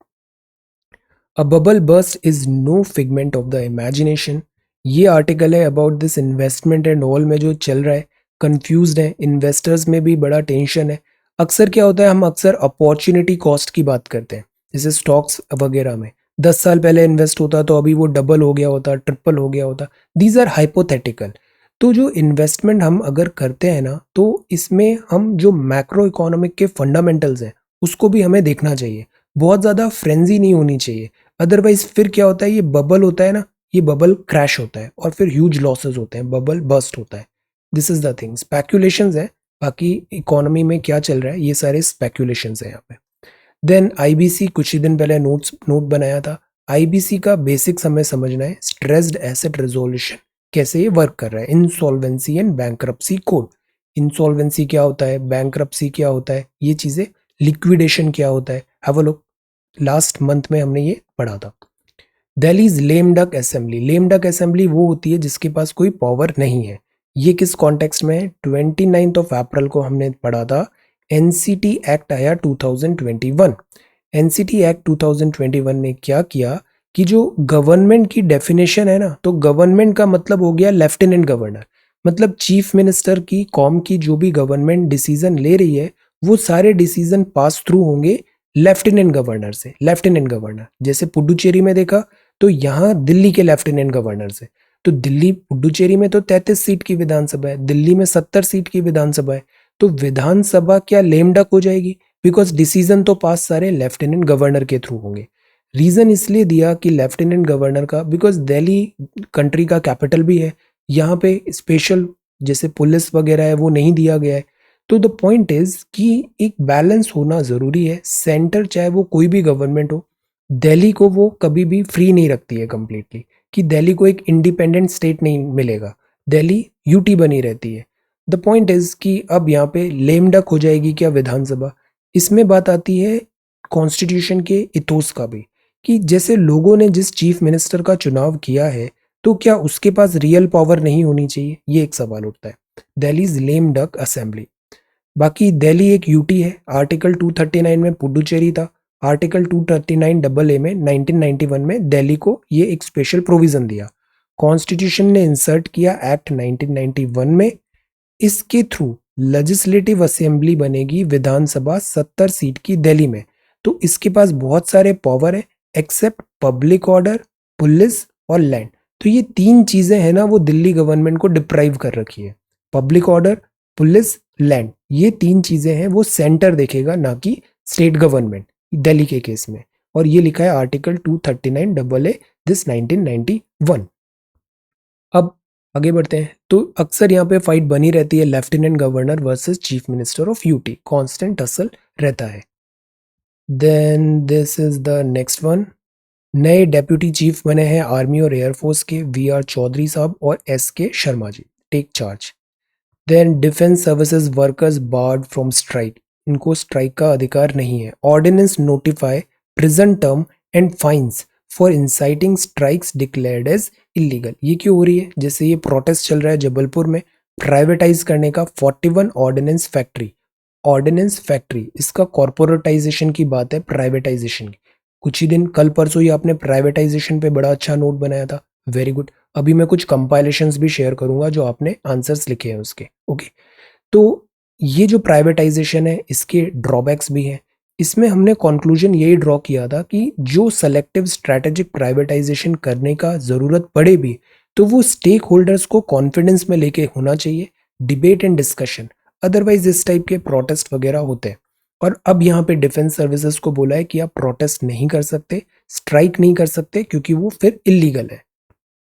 A bubble burst is no figment of the imagination. ये आर्टिकल है about this investment and all में जो चल रहा है, कंफ्यूज्ड है, इन्वेस्टर्स में भी बड़ा टेंशन है। अक्सर क्या होता है, हम अक्सर अपॉर्चुनिटी कॉस्ट की बात करते हैं, जैसे स्टॉक्स वगैरह में 10 साल पहले इन्वेस्ट होता तो अभी वो डबल हो गया होता, ट्रिपल हो गया होता। These are hypothetical. तो जो इन्वेस्टमेंट हम अगर करते हैं ना, तो इसमें हम जो मैक्रो इकोनॉमिक के फंडामेंटल्स हैं उसको भी हमें देखना चाहिए, बहुत ज़्यादा फ्रेंजी नहीं होनी चाहिए। अदरवाइज फिर क्या होता है, ये बबल होता है ना, ये बबल क्रैश होता है और फिर ह्यूज लॉसेस होते हैं, बबल बस्ट होता है। This is the thing, speculations है, बाकी इकोनॉमी में क्या चल रहा है ये सारे स्पेक्यूलेशंस है यहाँ पे। देन आईबीसी कुछ ही दिन पहले नोट बनाया था। आईबीसी का बेसिक्स हमें समझना है, स्ट्रेस्ड एसेट रिजोल्यूशन कैसे ये वर्क कर रहा है, insolvency and bankruptcy code. Insolvency क्या होता है, बैंक्रप्सी क्या होता है, ये चीजें, लिक्विडेशन क्या होता है, have a look, last month में हमने ये पढ़ा था। Delhi's lame duck assembly, lame duck assembly वो होती है जिसके पास कोई पावर नहीं है। ये किस कॉन्टेक्स्ट में है, 29 अप्रैल को हमने पढ़ा था, एनसीटी एक्ट आया 2021। एनसीटी एक्ट 2021 ने क्या किया कि जो गवर्नमेंट की डेफिनेशन है ना, तो गवर्नमेंट का मतलब हो गया लेफ्टिनेंट गवर्नर, मतलब चीफ मिनिस्टर की कॉम की जो भी गवर्नमेंट डिसीजन ले रही है, वो सारे डिसीजन पास थ्रू होंगे लेफ्टिनेंट गवर्नर से। लेफ्टिनेंट गवर्नर जैसे पुडुचेरी में देखा, तो यहाँ दिल्ली के लेफ्टिनेंट गवर्नर से। तो दिल्ली, पुडुचेरी में तो 33 सीट की विधानसभा है, दिल्ली में 70 सीट की विधानसभा है। तो विधानसभा क्या लेम डक हो जाएगी, बिकॉज डिसीजन तो पास सारे लेफ्टिनेंट गवर्नर के थ्रू होंगे। रीजन इसलिए दिया कि लेफ्टिनेंट गवर्नर का, बिकॉज दिल्ली कंट्री का कैपिटल भी है, यहाँ पे स्पेशल जैसे पुलिस वगैरह है वो नहीं दिया गया है। तो द पॉइंट इज कि एक बैलेंस होना जरूरी है। सेंटर चाहे वो कोई भी गवर्नमेंट हो, दिल्ली को वो कभी भी फ्री नहीं रखती है कंप्लीटली, कि दिल्ली को एक इंडिपेंडेंट स्टेट नहीं मिलेगा, दिल्ली यूटी बनी रहती है। द पॉइंट इज कि अब यहाँ पे लेम डक हो जाएगी क्या विधानसभा। इसमें बात आती है कॉन्स्टिट्यूशन के इथोस का भी, कि जैसे लोगों ने जिस चीफ मिनिस्टर का चुनाव किया है, तो क्या उसके पास रियल पावर नहीं होनी चाहिए, ये एक सवाल उठता है। Delhi's lame duck assembly. बाकी दिल्ली एक यूटी है। आर्टिकल 239 में पुडुचेरी था। आर्टिकल 239 डबल ए में 1991 में दिल्ली को ये एक स्पेशल प्रोविजन दिया। कॉन्स्टिट्यूशन ने इंसर्ट किया एक्ट 1991 में। इसके थ्रू लेजिस्लेटिव असेंबली बनेगी विधानसभा 70 सीट की दिल्ली में। तो इसके पास बहुत सारे पावर है एक्सेप्ट पब्लिक ऑर्डर, पुलिस और लैंड। तो ये तीन चीजें हैं ना वो दिल्ली गवर्नमेंट को डिप्राइव कर रखी है। पब्लिक ऑर्डर, पुलिस, लैंड, ये तीन चीजें हैं वो सेंटर देखेगा ना कि स्टेट गवर्नमेंट दिल्ली के केस में। और ये लिखा है आर्टिकल 239 डबल ए दिस 1991। अब आगे बढ़ते हैं। तो अक्सर यहाँ पे फाइट बनी रहती है lieutenant governor versus chief minister of UT, constant tussle रहता है। Then this is the next one. नए डेप्यूटी चीफ बने हैं आर्मी और एयरफोर्स के वी आर चौधरी साहब और S K Sharma ji, take charge. Then defence services workers barred from strike, इनको स्ट्राइक का अधिकार नहीं है। Ordinance notify prison term and fines for inciting strikes declared as illegal. ये क्यों हो रही है? जैसे ये प्रोटेस्ट चल रहा है जबलपुर में प्राइवेटाइज करने का 41 ऑर्डिनेंस फैक्ट्री। ऑर्डिनेंस फैक्ट्री इसका कॉर्पोरेटाइजेशन की बात है, प्राइवेटाइजेशन की। कुछ ही दिन कल परसों ही आपने प्राइवेटाइजेशन पे बड़ा अच्छा नोट बनाया था, वेरी गुड। अभी मैं कुछ कंपाइलेशंस भी शेयर करूंगा जो आपने आंसर्स लिखे हैं उसके, ओके। तो ये जो प्राइवेटाइजेशन है इसके ड्रॉबैक्स भी हैं। इसमें हमने कंक्लूजन यही ड्रॉ किया था कि जो सेलेक्टिव स्ट्रैटेजिक प्राइवेटाइजेशन करने का जरूरत पड़े भी तो वो स्टेक होल्डर्स को कॉन्फिडेंस में लेके होना चाहिए, डिबेट एंड डिस्कशन। अदरवाइज इस टाइप के प्रोटेस्ट वगैरह होते हैं। और अब यहाँ पे डिफेंस सर्विसेज को बोला है कि आप प्रोटेस्ट नहीं कर सकते, स्ट्राइक नहीं कर सकते, क्योंकि वो फिर इलीगल है।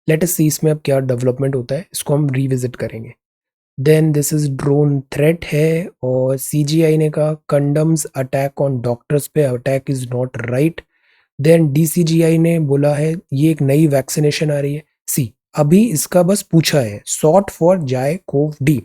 लेट अस सी इसमें अब क्या डेवलपमेंट होता है, इसको हम रिविजिट करेंगे। Then this is drone threat है और सीजीआई ने कहा कंडम्स अटैक ऑन डॉक्टर्स पे, attack is not right. Then DCGI ने बोला है ये एक नई वैक्सीनेशन आ रही है। सी अभी इसका बस पूछा है sought for ZyCoV-D,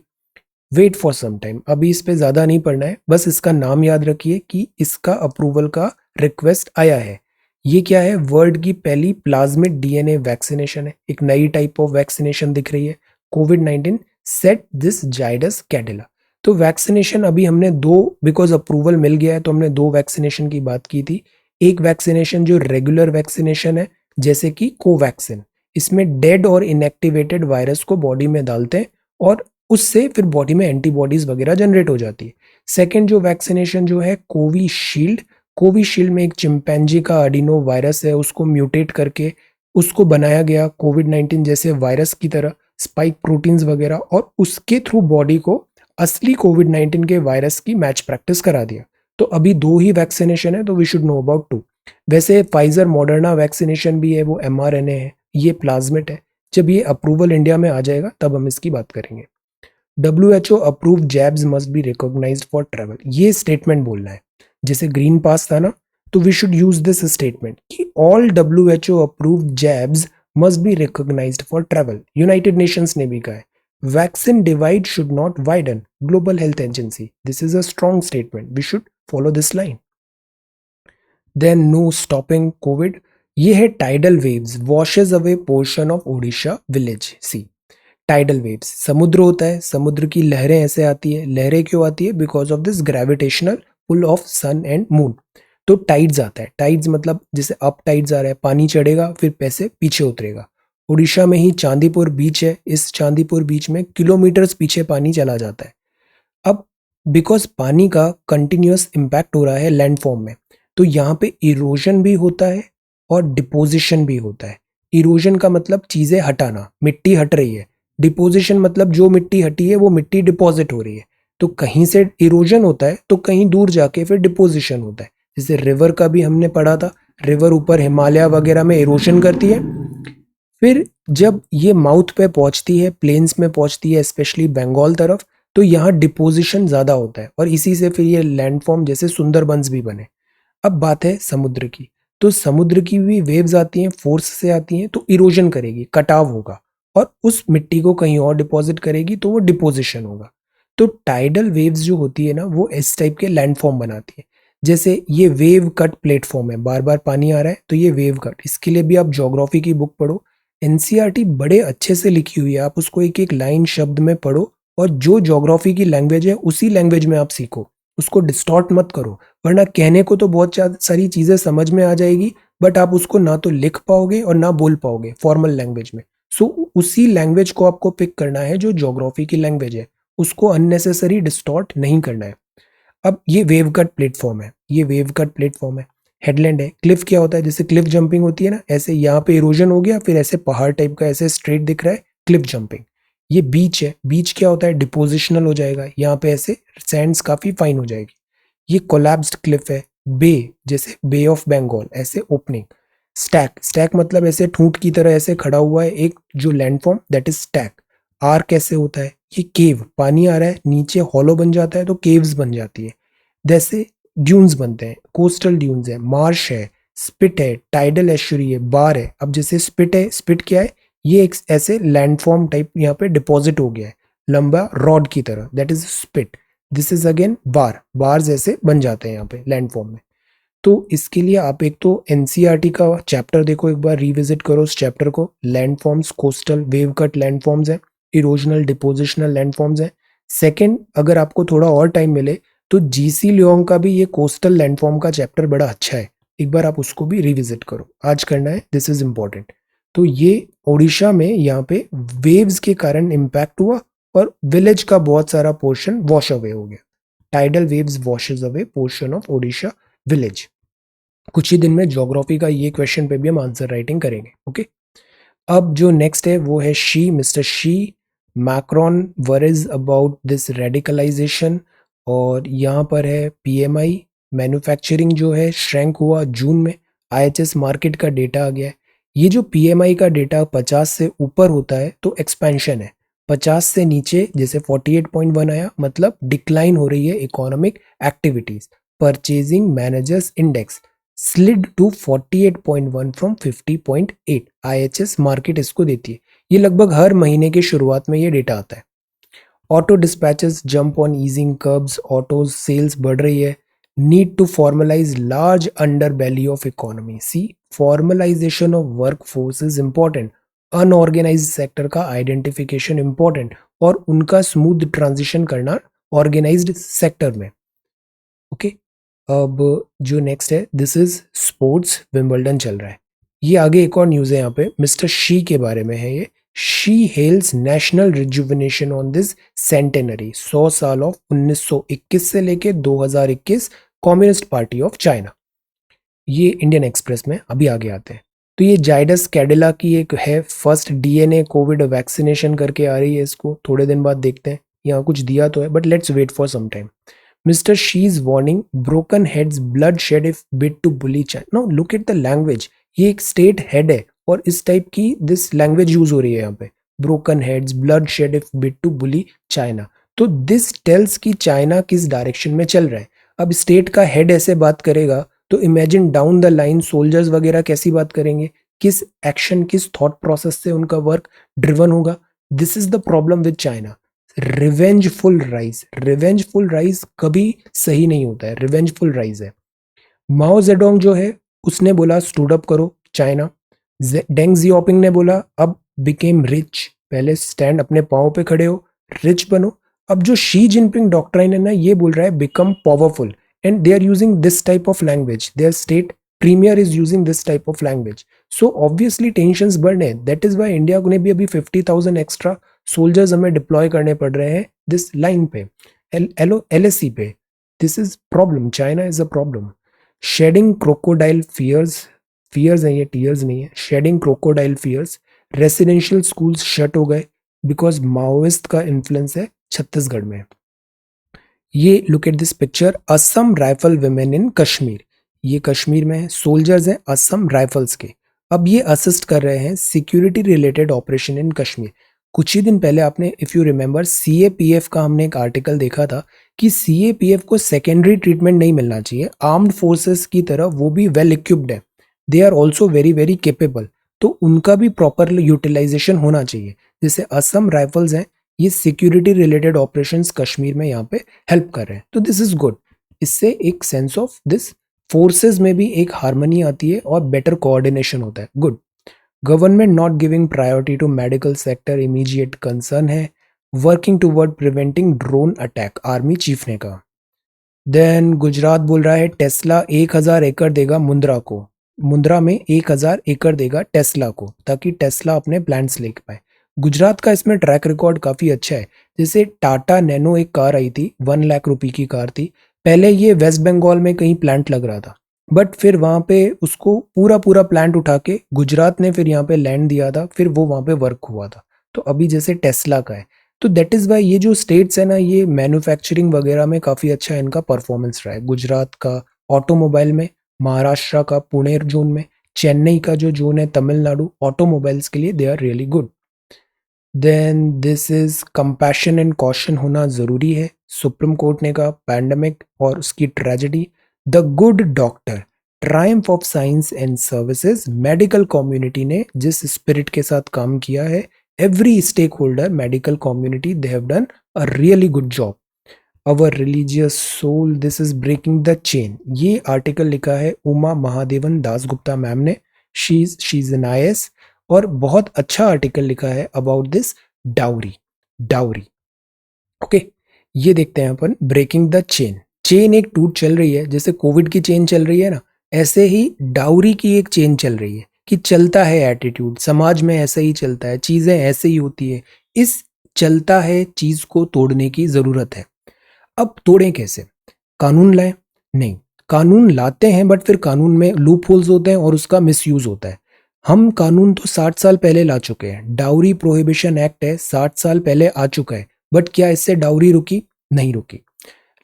wait for some time, अभी इस पे ज्यादा नहीं पढ़ना है, बस इसका नाम याद रखिए कि इसका अप्रूवल का रिक्वेस्ट आया है। ये क्या है? वर्ल्ड की पहली प्लाज्मिड डीएनए वैक्सीनेशन है, एक नई टाइप ऑफ वैक्सीनेशन दिख रही है। कोविड-19 सेट दिस जाइडस कैडिला। तो वैक्सीनेशन अभी हमने दो, बिकॉज अप्रूवल मिल गया है तो हमने दो वैक्सीनेशन की बात की थी। एक वैक्सीनेशन जो रेगुलर वैक्सीनेशन है जैसे कि कोवैक्सिन, इसमें डेड और इनएक्टिवेटेड वायरस को बॉडी में डालते हैं और उससे फिर बॉडी में एंटीबॉडीज वगैरह जनरेट हो जाती है। सेकेंड जो वैक्सीनेशन जो है कोविशील्ड, कोविशील्ड में एक चिंपैंजी का अडिनो वायरस है, उसको म्यूटेट करके उसको बनाया गया कोविड-19 जैसे वायरस की तरह, स्पाइक प्रोटीन्स वगैरह, और उसके थ्रू बॉडी को असली कोविड-19 के वायरस की मैच प्रैक्टिस करा दिया। तो अभी दो ही वैक्सीनेशन है तो we should know about two. वैसे फाइजर मॉडर्ना वैक्सीनेशन भी है, वो mRNA है, ये प्लाज्मिड है। जब ये अप्रूवल इंडिया में आ जाएगा तब हम इसकी बात करेंगे। WHO approved jabs must be recognised for travel, ये स्टेटमेंट बोलना है। जैसे ग्रीन पास था ना, तो we should use this statement कि all WHO approved jabs must be recognised for travel. United Nations ने भी कहा है vaccine divide should not widen, global health agency, this is a strong statement, we should follow this line. Then no stopping Covid, ये है tidal waves washes away portion of Odisha village. Sea tidal waves, समुद्र होता है, समुद्र की लहरें ऐसे आती है। लहरें क्यों आती है? Because of this gravitational pull of sun and moon. तो टाइड्स आता है, टाइड्स मतलब जैसे अप टाइड्स आ रहा है, पानी चढ़ेगा फिर पैसे पीछे उतरेगा। उड़ीसा में ही चांदीपुर बीच है, इस चांदीपुर बीच में किलोमीटर्स पीछे पानी चला जाता है। अब बिकॉज पानी का कंटिन्यूअस इम्पैक्ट हो रहा है लैंडफॉर्म में, तो यहाँ पे इरोजन भी होता है और डिपोजिशन भी होता है। इरोजन का मतलब चीजें हटाना, मिट्टी हट रही है। डिपोजिशन मतलब जो मिट्टी हटी है वो मिट्टी डिपॉजिट हो रही है। तो कहीं से इरोजन होता है तो कहीं दूर जाके फिर डिपोजिशन होता है। जैसे रिवर का भी हमने पढ़ा था, रिवर ऊपर हिमालय वगैरह में इरोजन करती है, फिर जब ये माउथ पे पहुंचती है, प्लेन्स में पहुंचती है, स्पेशली बंगाल तरफ, तो यहाँ डिपोजिशन ज्यादा होता है और इसी से फिर ये लैंडफॉर्म जैसे सुंदरबंस भी बने। अब बात है समुद्र की, तो समुद्र की भी वेव्स आती हैं, फोर्स से आती हैं, तो इरोजन करेगी, कटाव होगा और उस मिट्टी को कहीं और डिपॉजिट करेगी तो वो डिपोजिशन होगा। तो टाइडल वेव्स जो होती है ना वो इस टाइप के लैंडफॉर्म बनाती है। जैसे ये वेव कट प्लेटफॉर्म है, बार बार पानी आ रहा है तो ये वेव कट, इसके लिए भी आप ज्योग्राफी की बुक पढ़ो, एनसीईआरटी बड़े अच्छे से लिखी हुई है, आप उसको एक एक लाइन शब्द में पढ़ो और जो ज्योग्राफी की लैंग्वेज है उसी लैंग्वेज में आप सीखो, उसको डिस्टॉर्ट मत करो, वरना कहने को तो बहुत सारी चीजें समझ में आ जाएगी, बट आप उसको ना तो लिख पाओगे और ना बोल पाओगे फॉर्मल लैंग्वेज में। सो उसी लैंग्वेज को आपको पिक करना है जो ज्योग्राफी की लैंग्वेज है, उसको अननेसेसरी डिस्टॉर्ट नहीं करना है। अब ये वेव कट प्लेटफॉर्म है, ये वेव कट प्लेटफॉर्म है। हेडलैंड है। क्लिफ क्या होता है, जैसे क्लिफ जंपिंग होती है ना, ऐसे यहाँ पे इरोजन हो गया, फिर ऐसे पहाड़ टाइप का ऐसे स्ट्रेट दिख रहा है, क्लिफ जंपिंग। ये बीच है। बीच क्या होता है, डिपोजिशनल हो जाएगा, यहाँ पे ऐसे सैंड्स काफी फाइन हो जाएगी। ये कोलैप्स्ड क्लिफ है। बे, जैसे बे ऑफ बंगाल, ऐसे ओपनिंग। स्टैक, स्टैक मतलब ऐसे ठूंठ की तरह ऐसे खड़ा हुआ है एक जो लैंडफॉर्म, दैट इज स्टैक। आर कैसे होता है, ये केव, पानी आ रहा है नीचे हॉलो बन जाता है तो केव्स बन जाती है। जैसे ड्यून्स बनते हैं, कोस्टल ड्यून्स है, मार्श है, स्पिट है, टाइडल एस्चुरी है, बार है। अब जैसे स्पिट है, स्पिट क्या है, ये एक ऐसे लैंडफॉर्म टाइप यहाँ पे डिपॉजिट हो गया है लंबा रॉड की तरह, that is spit. This is again bar, bar जैसे बन जाते हैं यहाँ पे लैंडफॉर्म में। तो इसके लिए आप एक तो एनसीईआरटी का चैप्टर देखो, एक बार रिविजिट करो उस चैप्टर को। Landforms, coastal wave cut landforms है, इरोजनल डिपोजिशनल लैंडफॉर्म्स है। सेकंड, अगर आपको थोड़ा और टाइम मिले तो जीसी लियोंग का भी ये कोस्टल लैंडफॉर्म का चैप्टर बड़ा अच्छा है, एक बार आप उसको भी रिविजिट करो, आज करना है, दिस इज इंपॉर्टेंट। तो ये ओडिशा में यहाँ पे वेव्स के कारण इम्पैक्ट हुआ और विलेज का बहुत सारा पोर्शन वॉश अवे हो गया। Tidal waves washes away portion of Odisha village. कुछ ही दिन में ज्योग्राफी का ये क्वेश्चन पे भी हम आंसर राइटिंग करेंगे। ओके, अब जो नेक्स्ट है वो है Xi, Mister Xi. Macron worries about this radicalisation. और यहाँ पर है पीएमआई, मैन्युफैक्चरिंग जो है श्रैंक हुआ जून में। आईएचएस मार्केट का डेटा आ गया है। ये जो पीएमआई का डेटा 50 से ऊपर होता है तो एक्सपेंशन है, 50 से नीचे जैसे 48.1 आया मतलब डिक्लाइन हो रही है economic activities. Purchasing managers index slid to 48.1 from 50.8, IHS market इसको देती है। ये लगभग हर महीने के शुरुआत में ये डेटा आता है। Auto dispatches jump on easing curbs, autos sales बढ़ रही है। Need to formalise large underbelly of economy, see formalisation of work force is important. Unorganised sector का आइडेंटिफिकेशन इंपॉर्टेंट और उनका स्मूथ ट्रांजिशन करना ऑर्गेनाइज्ड सेक्टर में। Okay, अब जो नेक्स्ट है, दिस इज स्पोर्ट्स, विंबलडन चल रहा है। ये आगे एक और न्यूज़ है यहाँ पे, मिस्टर शी के बारे में है ये। She hails national rejuvenation on this centenary, 100 साल ऑफ 1921 से लेके 2021 कम्युनिस्ट पार्टी ऑफ चाइना। ये इंडियन एक्सप्रेस में अभी आगे आते हैं। तो ये जाइडस कैडिला की एक है, फर्स्ट डीएनए कोविड वैक्सीनेशन करके आ रही है, इसको थोड़े दिन बाद देखते हैं। यहाँ कुछ दिया तो है but let's wait for some time. Mr. She's warning, broken heads bloodshed if bid to bully China. Now look at the language. ये एक स्टेट हेड है और इस टाइप की दिस लैंग्वेज यूज हो रही है यहाँ पे। Broken heads bloodshed if bid to bully China. तो दिस टेल्स कि चाइना किस डायरेक्शन में चल रहा है। अब स्टेट का हेड ऐसे बात करेगा तो imagine down the line soldiers वगैरह कैसी बात करेंगे, किस एक्शन किस थॉट प्रोसेस से उनका वर्क ड्रिवन होगा। This is the problem with China. Revengeful rise, revengeful rise कभी सही नहीं होता है, रिवेंजफुल राइज है। माओ जेडोंग जो है उसने बोला स्टूड अप करो चाइना। डेंग जियाओपिंग ने बोला अब बिकेम रिच, पहले स्टैंड अपने पाँव पे खड़े हो, रिच बनो। अब जो शी जिनपिंग डॉक्ट्राइन है ना, ये बोल रहा है become powerful, and they are using this type of language, their state premier is using this type of language. So obviously tensions बढ़ रहे हैं। दैट इज वाई इंडिया ने भी अभी 50,000 एक्स्ट्रा सोल्जर्स हमें डिप्लॉय करने पड़ रहे हैं दिस लाइन पे, एलएससी पे। This is problem, China is a problem. Shedding crocodile fears, fears है ये, टीयर्स नहीं है। Shedding crocodile fears, residential schools shut हो गए बिकॉज माओइस्ट का इन्फ्लुएंस है छत्तीसगढ़ में। ये look at this picture, Assam rifle women in Kashmir. ये कश्मीर में है, सोल्जर्स हैं असम राइफल्स के। अब ये असिस्ट कर रहे हैं security related operation in Kashmir. कुछ ही दिन पहले आपने इफ यू रिमेंबर सीएपीएफ का हमने एक आर्टिकल देखा था कि सीएपीएफ को सेकेंडरी ट्रीटमेंट नहीं मिलना चाहिए, आर्म्ड फोर्सेस की तरह वो भी वेल इक्विप्ड है, they are also very very capable, तो उनका भी प्रॉपर यूटिलाइजेशन होना चाहिए। जैसे असम राइफल्स हैं, ये सिक्योरिटी रिलेटेड ऑपरेशंस कश्मीर में यहाँ पे हेल्प कर रहे हैं, तो दिस इज गुड। इससे एक सेंस ऑफ दिस फोर्सेस में भी एक हार्मनी आती है और बेटर कोऑर्डिनेशन होता है, good. Government not giving priority to medical sector, immediate concern है। Working toward preventing drone attack, army chief ने कहा। देन गुजरात बोल रहा है टेस्ला 1,000 एकड़ देगा मुंद्रा को, मुंद्रा में 1,000 एकड़ देगा टेस्ला को, ताकि टेस्ला अपने प्लांट्स ले पाए। गुजरात का इसमें ट्रैक रिकॉर्ड काफी अच्छा है। जैसे टाटा नैनो एक कार आई थी, 1 लाख रुपए की कार थी। पहले ये वेस्ट बंगाल में कहीं प्लांट लग रहा था, बट फिर वहां पे उसको पूरा पूरा प्लांट उठा के गुजरात ने फिर यहाँ पे लैंड दिया था, फिर वो वहां पे वर्क हुआ था। तो अभी जैसे टेस्ला का है, तो दैट इज वाई ये जो स्टेट्स है ना, ये मैन्युफैक्चरिंग वगैरह में काफी अच्छा इनका परफॉर्मेंस रहा है। गुजरात का ऑटोमोबाइल में, महाराष्ट्र का पुणे जोन में, चेन्नई का जो जोन है तमिलनाडु, ऑटोमोबाइल्स के लिए they are really good. Then this is compassion and caution होना जरूरी है। सुप्रीम कोर्ट ने कहा पैंडेमिक और उसकी tragedy, the good doctor, triumph of science and services, medical community ने जिस स्पिरिट के साथ काम किया है, every stakeholder, medical community, they have done a really good job. Our religious soul, this is breaking the chain. ये article लिखा है उमा महादेवन दास गुप्ता मैम ने, शी इज एन IAS, और बहुत अच्छा आर्टिकल लिखा है about this dowry, dowry. Okay, ये देखते हैं अपन ब्रेकिंग द चेन। चेन एक टूट चल रही है, जैसे कोविड की चेन चल रही है ना, ऐसे ही डाउरी की एक चेन चल रही है कि चलता है एटीट्यूड, समाज में ऐसे ही चलता है, चीजें ऐसे ही होती है। इस चलता है चीज को तोड़ने की जरूरत है। अब तोड़ें कैसे? कानून लाएं? नहीं, कानून लाते हैं बट फिर कानून में लूप होल्स होते हैं और उसका मिसयूज होता है। हम कानून तो 60 साल पहले ला चुके हैं, डाउरी प्रोहिबिशन एक्ट है, 60 साल पहले आ चुका है, बट क्या इससे डाउरी रुकी? नहीं रुकी।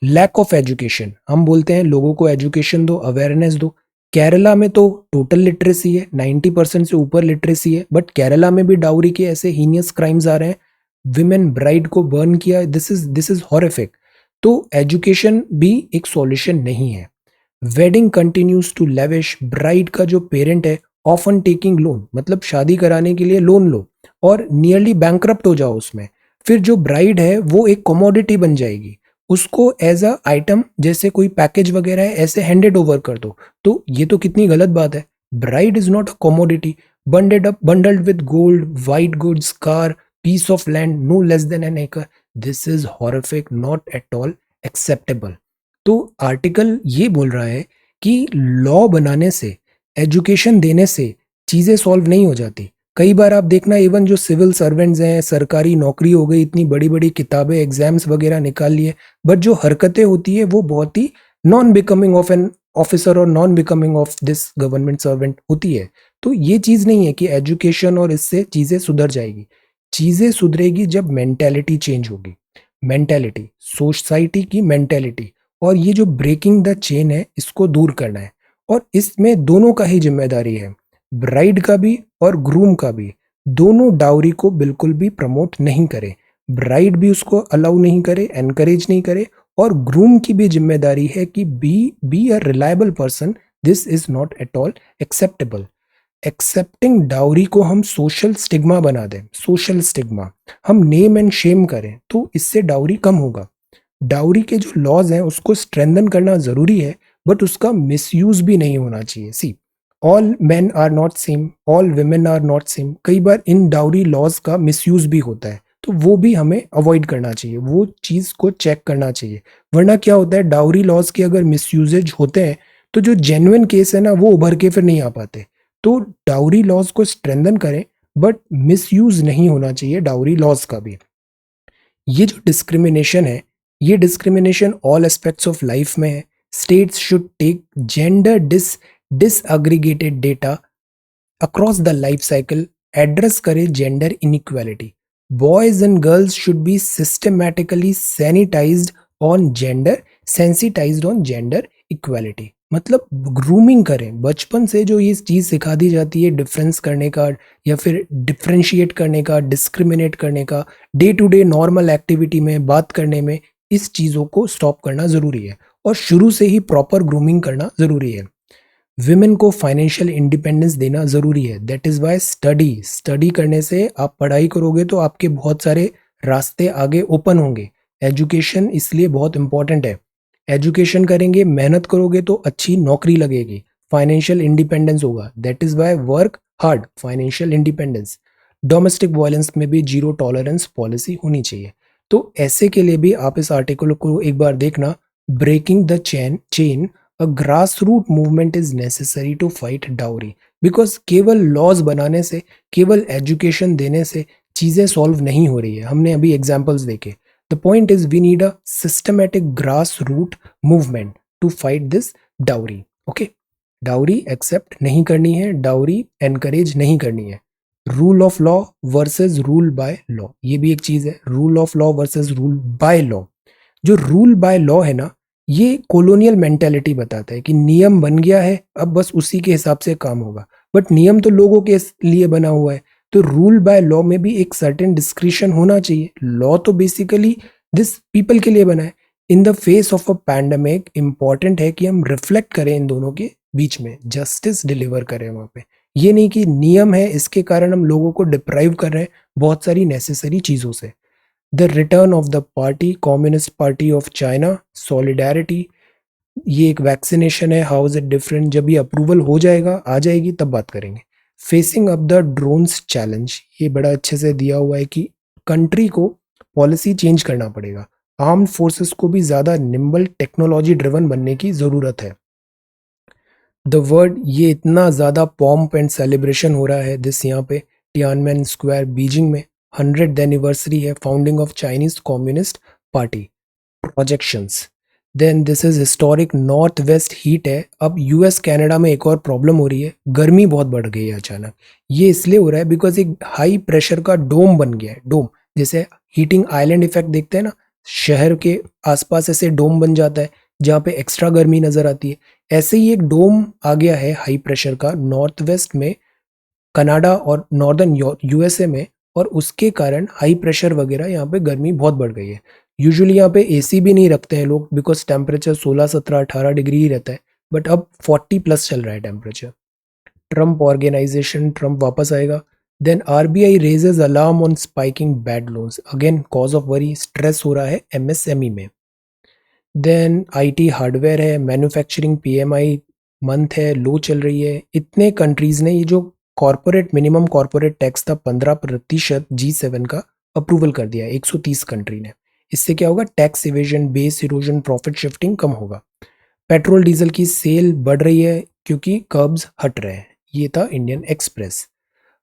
लैक ऑफ एजुकेशन, हम बोलते हैं लोगों को एजुकेशन दो, अवेयरनेस दो। केरला में तो टोटल लिटरेसी है, 90% से ऊपर लिटरेसी है, बट केरला में भी डाउरी के ऐसे हीनियस क्राइम्स आ रहे हैं। विमेन ब्राइड को बर्न किया, दिस इज हॉरिफिक। तो एजुकेशन भी एक सॉल्यूशन नहीं है। Wedding continues to lavish, bride का जो पेरेंट है ऑफन टेकिंग लोन, मतलब शादी कराने के लिए लोन लो और नियरली बैंकरप्ट हो जाओ उसमें, फिर जो ब्राइड है वो एक कमोडिटी बन जाएगी, उसको एज अ आइटम, जैसे कोई पैकेज वगैरह है, ऐसे हैंडेड ओवर कर दो। तो ये तो कितनी गलत बात है। Bride is not a commodity, bundled with gold, white goods, car, piece of land no less than an acre. This is horrific, not at all acceptable. तो आर्टिकल ये बोल रहा है कि लॉ बनाने से, एजुकेशन देने से चीजें सॉल्व नहीं हो जाती। कई बार आप देखना, इवन जो सिविल सर्वेंट्स हैं, सरकारी नौकरी हो गई, इतनी बड़ी बड़ी किताबें, एग्जाम्स वगैरह निकाल लिए, बट जो हरकतें होती है वो बहुत ही non becoming of an officer और non becoming of this government servant होती है। तो ये चीज नहीं है कि एजुकेशन और इससे चीजें सुधर जाएगी। चीजें सुधरेगी जब मेंटेलिटी चेंज होगी, मेंटेलिटी, सोसाइटी की मेंटेलिटी। और ये जो ब्रेकिंग द चेन है, इसको दूर करना है, और इसमें दोनों का ही जिम्मेदारी है, ब्राइड का भी और ग्रूम का भी। दोनों डाउरी को बिल्कुल भी प्रमोट नहीं करे, ब्राइड भी उसको अलाउ नहीं करे, एनकरेज नहीं करे, और ग्रूम की भी जिम्मेदारी है कि be a reliable person. This is not at all acceptable. Accepting dowry को हम सोशल स्टिग्मा बना दें, सोशल स्टिग्मा, हम नेम एंड शेम करें, तो इससे डाउरी कम होगा। डाउरी के जो लॉज हैं उसको स्ट्रेंथन करना जरूरी है, बट उसका मिसयूज भी नहीं होना चाहिए। See, all men are not same, all women are not same. कई बार इन डाउरी लॉज का मिसयूज भी होता है, तो वो भी हमें अवॉइड करना चाहिए, वो चीज को चेक करना चाहिए। वरना क्या होता है, डाउरी लॉज के अगर मिसयूजेज होते हैं तो जो जेन्युइन केस है ना, वो उभर के फिर नहीं आ पाते। तो डाउरी लॉज को स्ट्रेंथन करें, बट मिसयूज नहीं होना चाहिए डाउरी लॉज का भी। ये जो डिस्क्रिमिनेशन है, ये discrimination all aspects of life में है। States should take gender disaggregated data across the life cycle, address करे gender inequality. Boys and girls should be systematically sanitized on gender, sensitized on gender equality. मतलब grooming करें बचपन से, जो ये चीज सिखा दी जाती है डिफरेंस करने का, या फिर डिफ्रेंशिएट करने का, डिस्क्रिमिनेट करने का, day to day normal activity में, बात करने में, इस चीजों को स्टॉप करना जरूरी है, और शुरू से ही प्रॉपर ग्रूमिंग करना जरूरी है। विमेन को फाइनेंशियल इंडिपेंडेंस देना जरूरी है। दैट इज वाई स्टडी करने से, आप पढ़ाई करोगे तो आपके बहुत सारे रास्ते आगे ओपन होंगे। एजुकेशन इसलिए बहुत इंपॉर्टेंट है। एजुकेशन करेंगे, मेहनत करोगे तो अच्छी नौकरी लगेगी, फाइनेंशियल इंडिपेंडेंस होगा। That is why work hard, financial independence. Domestic violence में भी जीरो टॉलरेंस पॉलिसी होनी चाहिए। तो ऐसे के लिए भी आप इस आर्टिकल को एक बार देखना। Breaking the chain a grass root movement is necessary to fight dowry. Because केवल लॉज बनाने से, केवल एजुकेशन देने से चीजें सॉल्व नहीं हो रही है। हमने अभी एग्जाम्पल्स देखे। The point is we need a systematic grass root movement to fight this dowry. Okay, dowry accept नहीं करनी है, डाउरी एनकरेज नहीं करनी है। Rule of law versus rule by law, ये भी एक चीज है। Rule of law versus rule by law. जो रूल बाय लॉ है ना, ये कॉलोनियल मेंटेलिटी बताता है कि नियम बन गया है, अब बस उसी के हिसाब से काम होगा। बट नियम तो लोगों के लिए बना हुआ है, तो रूल बाय लॉ में भी एक सर्टेन डिस्क्रिशन होना चाहिए। लॉ तो बेसिकली दिस पीपल के लिए बना है। In the face of a pandemic important है कि हम रिफ्लेक्ट करें इन दोनों के बीच में, जस्टिस डिलीवर करें वहां पे। ये नहीं कि नियम है इसके कारण हम लोगों को डिप्राइव कर रहे हैं बहुत सारी नेसेसरी चीजों से। The return of the party, communist Party of China, solidarity. ये एक वैक्सीनेशन है, हाउ इज इट डिफरेंट, जब ये अप्रूवल हो जाएगा, आ जाएगी, तब बात करेंगे। Facing up the drones challenge, ये बड़ा अच्छे से दिया हुआ है कि कंट्री को पॉलिसी चेंज करना पड़ेगा। आर्म्ड फोर्सेस को भी ज्यादा निम्बल टेक्नोलॉजी ड्रिवन बनने की जरूरत है। द वर्ड, ये इतना ज्यादा पॉम्प एंड सेलिब्रेशन हो रहा है दिस यहाँ पे टियानमेन स्क्वायर बीजिंग में। 100th एनिवर्सरी है founding of Chinese Communist Party. Projections, then this is historic north west heat है। अब यूएस कनाडा में एक और प्रॉब्लम हो रही है, गर्मी बहुत बढ़ गई है अचानक। ये इसलिए हो रहा है बिकॉज एक हाई प्रेशर का डोम बन गया है। डोम जैसे हीटिंग आइलैंड इफेक्ट देखते हैं ना, शहर के आसपास ऐसे डोम बन जाता है जहाँ पे एक्स्ट्रा गर्मी नजर आती है। ऐसे ही एक डोम आ गया है हाई प्रेशर का नॉर्थ वेस्ट में, कनाडा और नॉर्दर्न यूएसए में, और उसके कारण हाई प्रेशर वगैरह यहाँ पे गर्मी बहुत बढ़ गई है। यूजुअली यहाँ पे एसी भी नहीं रखते हैं लोग बिकॉज टेम्परेचर 16 17 18 डिग्री ही रहता है, बट अब 40 प्लस चल रहा है टेम्परेचर। ट्रम्प ऑर्गेनाइजेशन, ट्रम्प वापस आएगा। Then RBI raises alarm on spiking bad loans, again cause of worry, stress हो रहा है एमएसएमई में। देन आईटी हार्डवेयर है, मैन्युफैक्चरिंग पीएमआई मंथ है, लो चल रही है। इतने कंट्रीज ने ये जो कॉर्पोरेट मिनिमम कॉर्पोरेट टैक्स था 15% G7 का अप्रूवल कर दिया है 130 कंट्री ने। इससे क्या होगा, tax evasion, base erosion, profit shifting कम होगा। पेट्रोल डीजल की सेल बढ़ रही है क्योंकि कर्ब्स हट रहे हैं। ये था इंडियन एक्सप्रेस।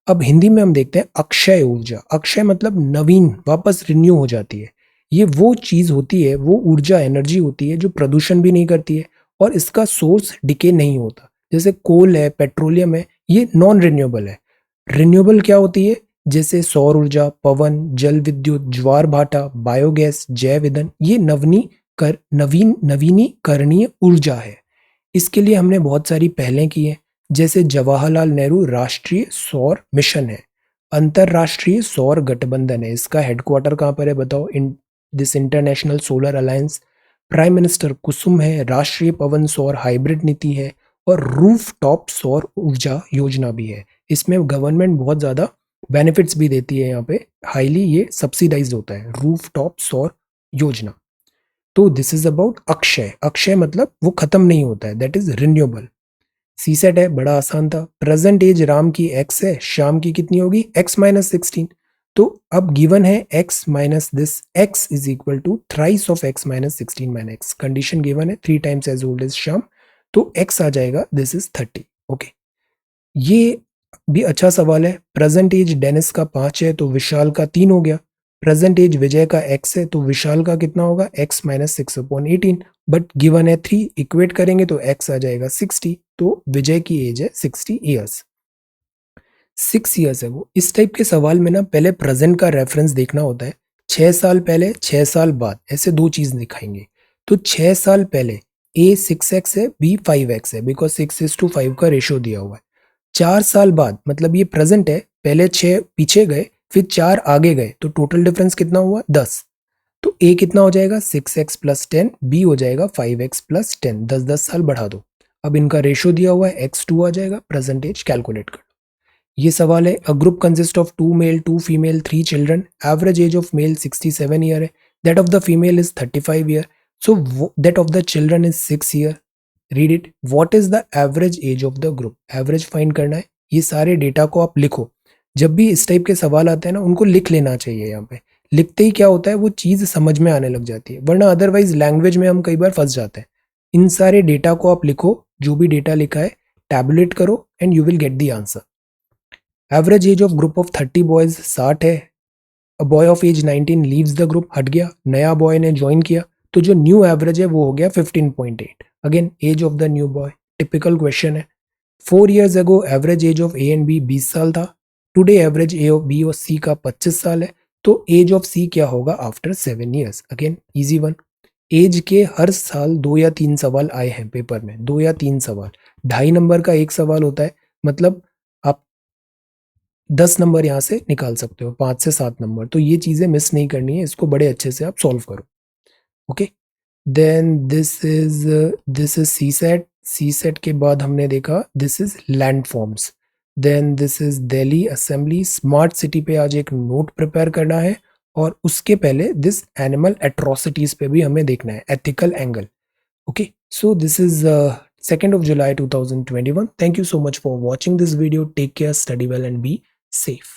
अब हिंदी में हम देखते हैं अक्षय ऊर्जा। अक्षय मतलब नवीन, वापस रिन्यू हो जाती है। ये वो चीज होती है, वो ऊर्जा एनर्जी होती है जो प्रदूषण भी नहीं करती है और इसका सोर्स डिके नहीं होता। जैसे कोल है, पेट्रोलियम है, ये नॉन रिन्यूएबल है। रिन्यूएबल क्या होती है, जैसे सौर ऊर्जा, पवन, जल विद्युत, ज्वार भाटा, बायोगैस, जैव ईंधन, ये नवीनीकरणीय ऊर्जा है। इसके लिए हमने बहुत सारी पहलें की हैं, जैसे जवाहरलाल नेहरू राष्ट्रीय सौर मिशन है, अंतरराष्ट्रीय सौर गठबंधन है, इसका हेडक्वार्टर कहाँ पर है बताओ, in this international solar alliance. Prime minister Kusum है, राष्ट्रीय पवन सौर हाइब्रिड नीति है, और रूफ टॉप सौर ऊर्जा योजना भी है। इसमें गवर्नमेंट बहुत ज्यादा बेनिफिट्स भी देती है, यहाँ पे हाईली ये सब्सिडाइज होता है रूफ टॉप सौर योजना। तो this is about Akshay. Akshay मतलब वो खत्म नहीं होता है, दैट इज रिन्यूएबल। सीसेट है, बड़ा आसान था। प्रेजेंट एज राम की एक्स है, शाम की कितनी होगी, x-16। तो अब गिवन है x minus this, x is equal to thrice of x-16 minus x। Condition given है 3 times as old as Shyam, तो x आ जाएगा, दिस इज 30। ओके, ये भी अच्छा सवाल है। प्रेजेंट एज डेनिस का 5 है तो विशाल का 3 हो गया। प्रेजेंट एज विजय का x है तो विशाल का कितना होगा, x-6/18। बट गिवन है 3, इक्वेट करेंगे तो x आ जाएगा 60, तो विजय की एज है 60 ईयर्स। 6 ईयर्स है वो। इस टाइप के सवाल में ना पहले प्रेजेंट का रेफरेंस देखना होता है। 6 साल पहले, 6 साल बाद, ऐसे दो चीज दिखाएंगे। तो 6 साल पहले a 6x है, b 5x है, बिकॉज 6:5 का रेशियो दिया हुआ है। 4 साल बाद मतलब ये प्रेजेंट है, पहले 6 पीछे गए फिर 4 आगे गए, तो टोटल डिफरेंस कितना हुआ, 10। तो a कितना हो जाएगा, 6x+10, b हो जाएगा 5x+10, 10-10 साल बढ़ा दो। अब इनका रेशियो दिया हुआ है, x2 आ जाएगा, प्रेजेंट एज कैलकुलेट कर। ये सवाल है, a group consist of 2 male 2 female 3 children, average age of male 67 year है, that of the female is 35 year, so that of the children is 6 year. Read it, what is the average age of the group, average find करना है। ये सारे data को आप लिखो। जब भी इस टाइप के सवाल आते हैं ना, उनको लिख लेना चाहिए यहाँ पे। लिखते ही क्या होता है, वो चीज़ समझ में आने लग जाती है, वरना अदरवाइज लैंग्वेज में हम कई बार फंस जाते हैं। इन सारे डेटा को आप लिखो, जो भी डेटा लिखा है टैबुलेट करो and you will get the answer. Average age of group of 30 boys 60 है। A boy of age 19 leaves the group, हट गया, नया बॉय ने ज्वाइन किया, तो जो न्यू एवरेज है वो हो गया 15.8। Again age of the new boy, typical question है। 4 years ago average age of A and B 20 साल था। Today average A of B और सी का 25 साल है, तो एज ऑफ सी क्या होगा after 7 years? Again easy one. Age के हर साल 2 या 3 सवाल आए हैं पेपर में, 2 या 3 सवाल, 2.5 नंबर का एक सवाल होता है, मतलब आप 10 नंबर यहाँ से निकाल सकते हो, 5 से 7 नंबर। तो ये चीज़ें मिस नहीं करनी है, इसको बड़े अच्छे से आप सॉल्व करो। Okay, then this is CSAT. C set के बाद हमने देखा this is land forms. Then this is Delhi assembly. Smart city पे आज एक नोट प्रिपेयर करना है, और उसके पहले दिस एनिमल एट्रोसिटीज पे भी हमें देखना है, ethical angle. Okay, so this is 2nd of July 2021. Thank you so much for watching this video. Take care, study well, and be safe.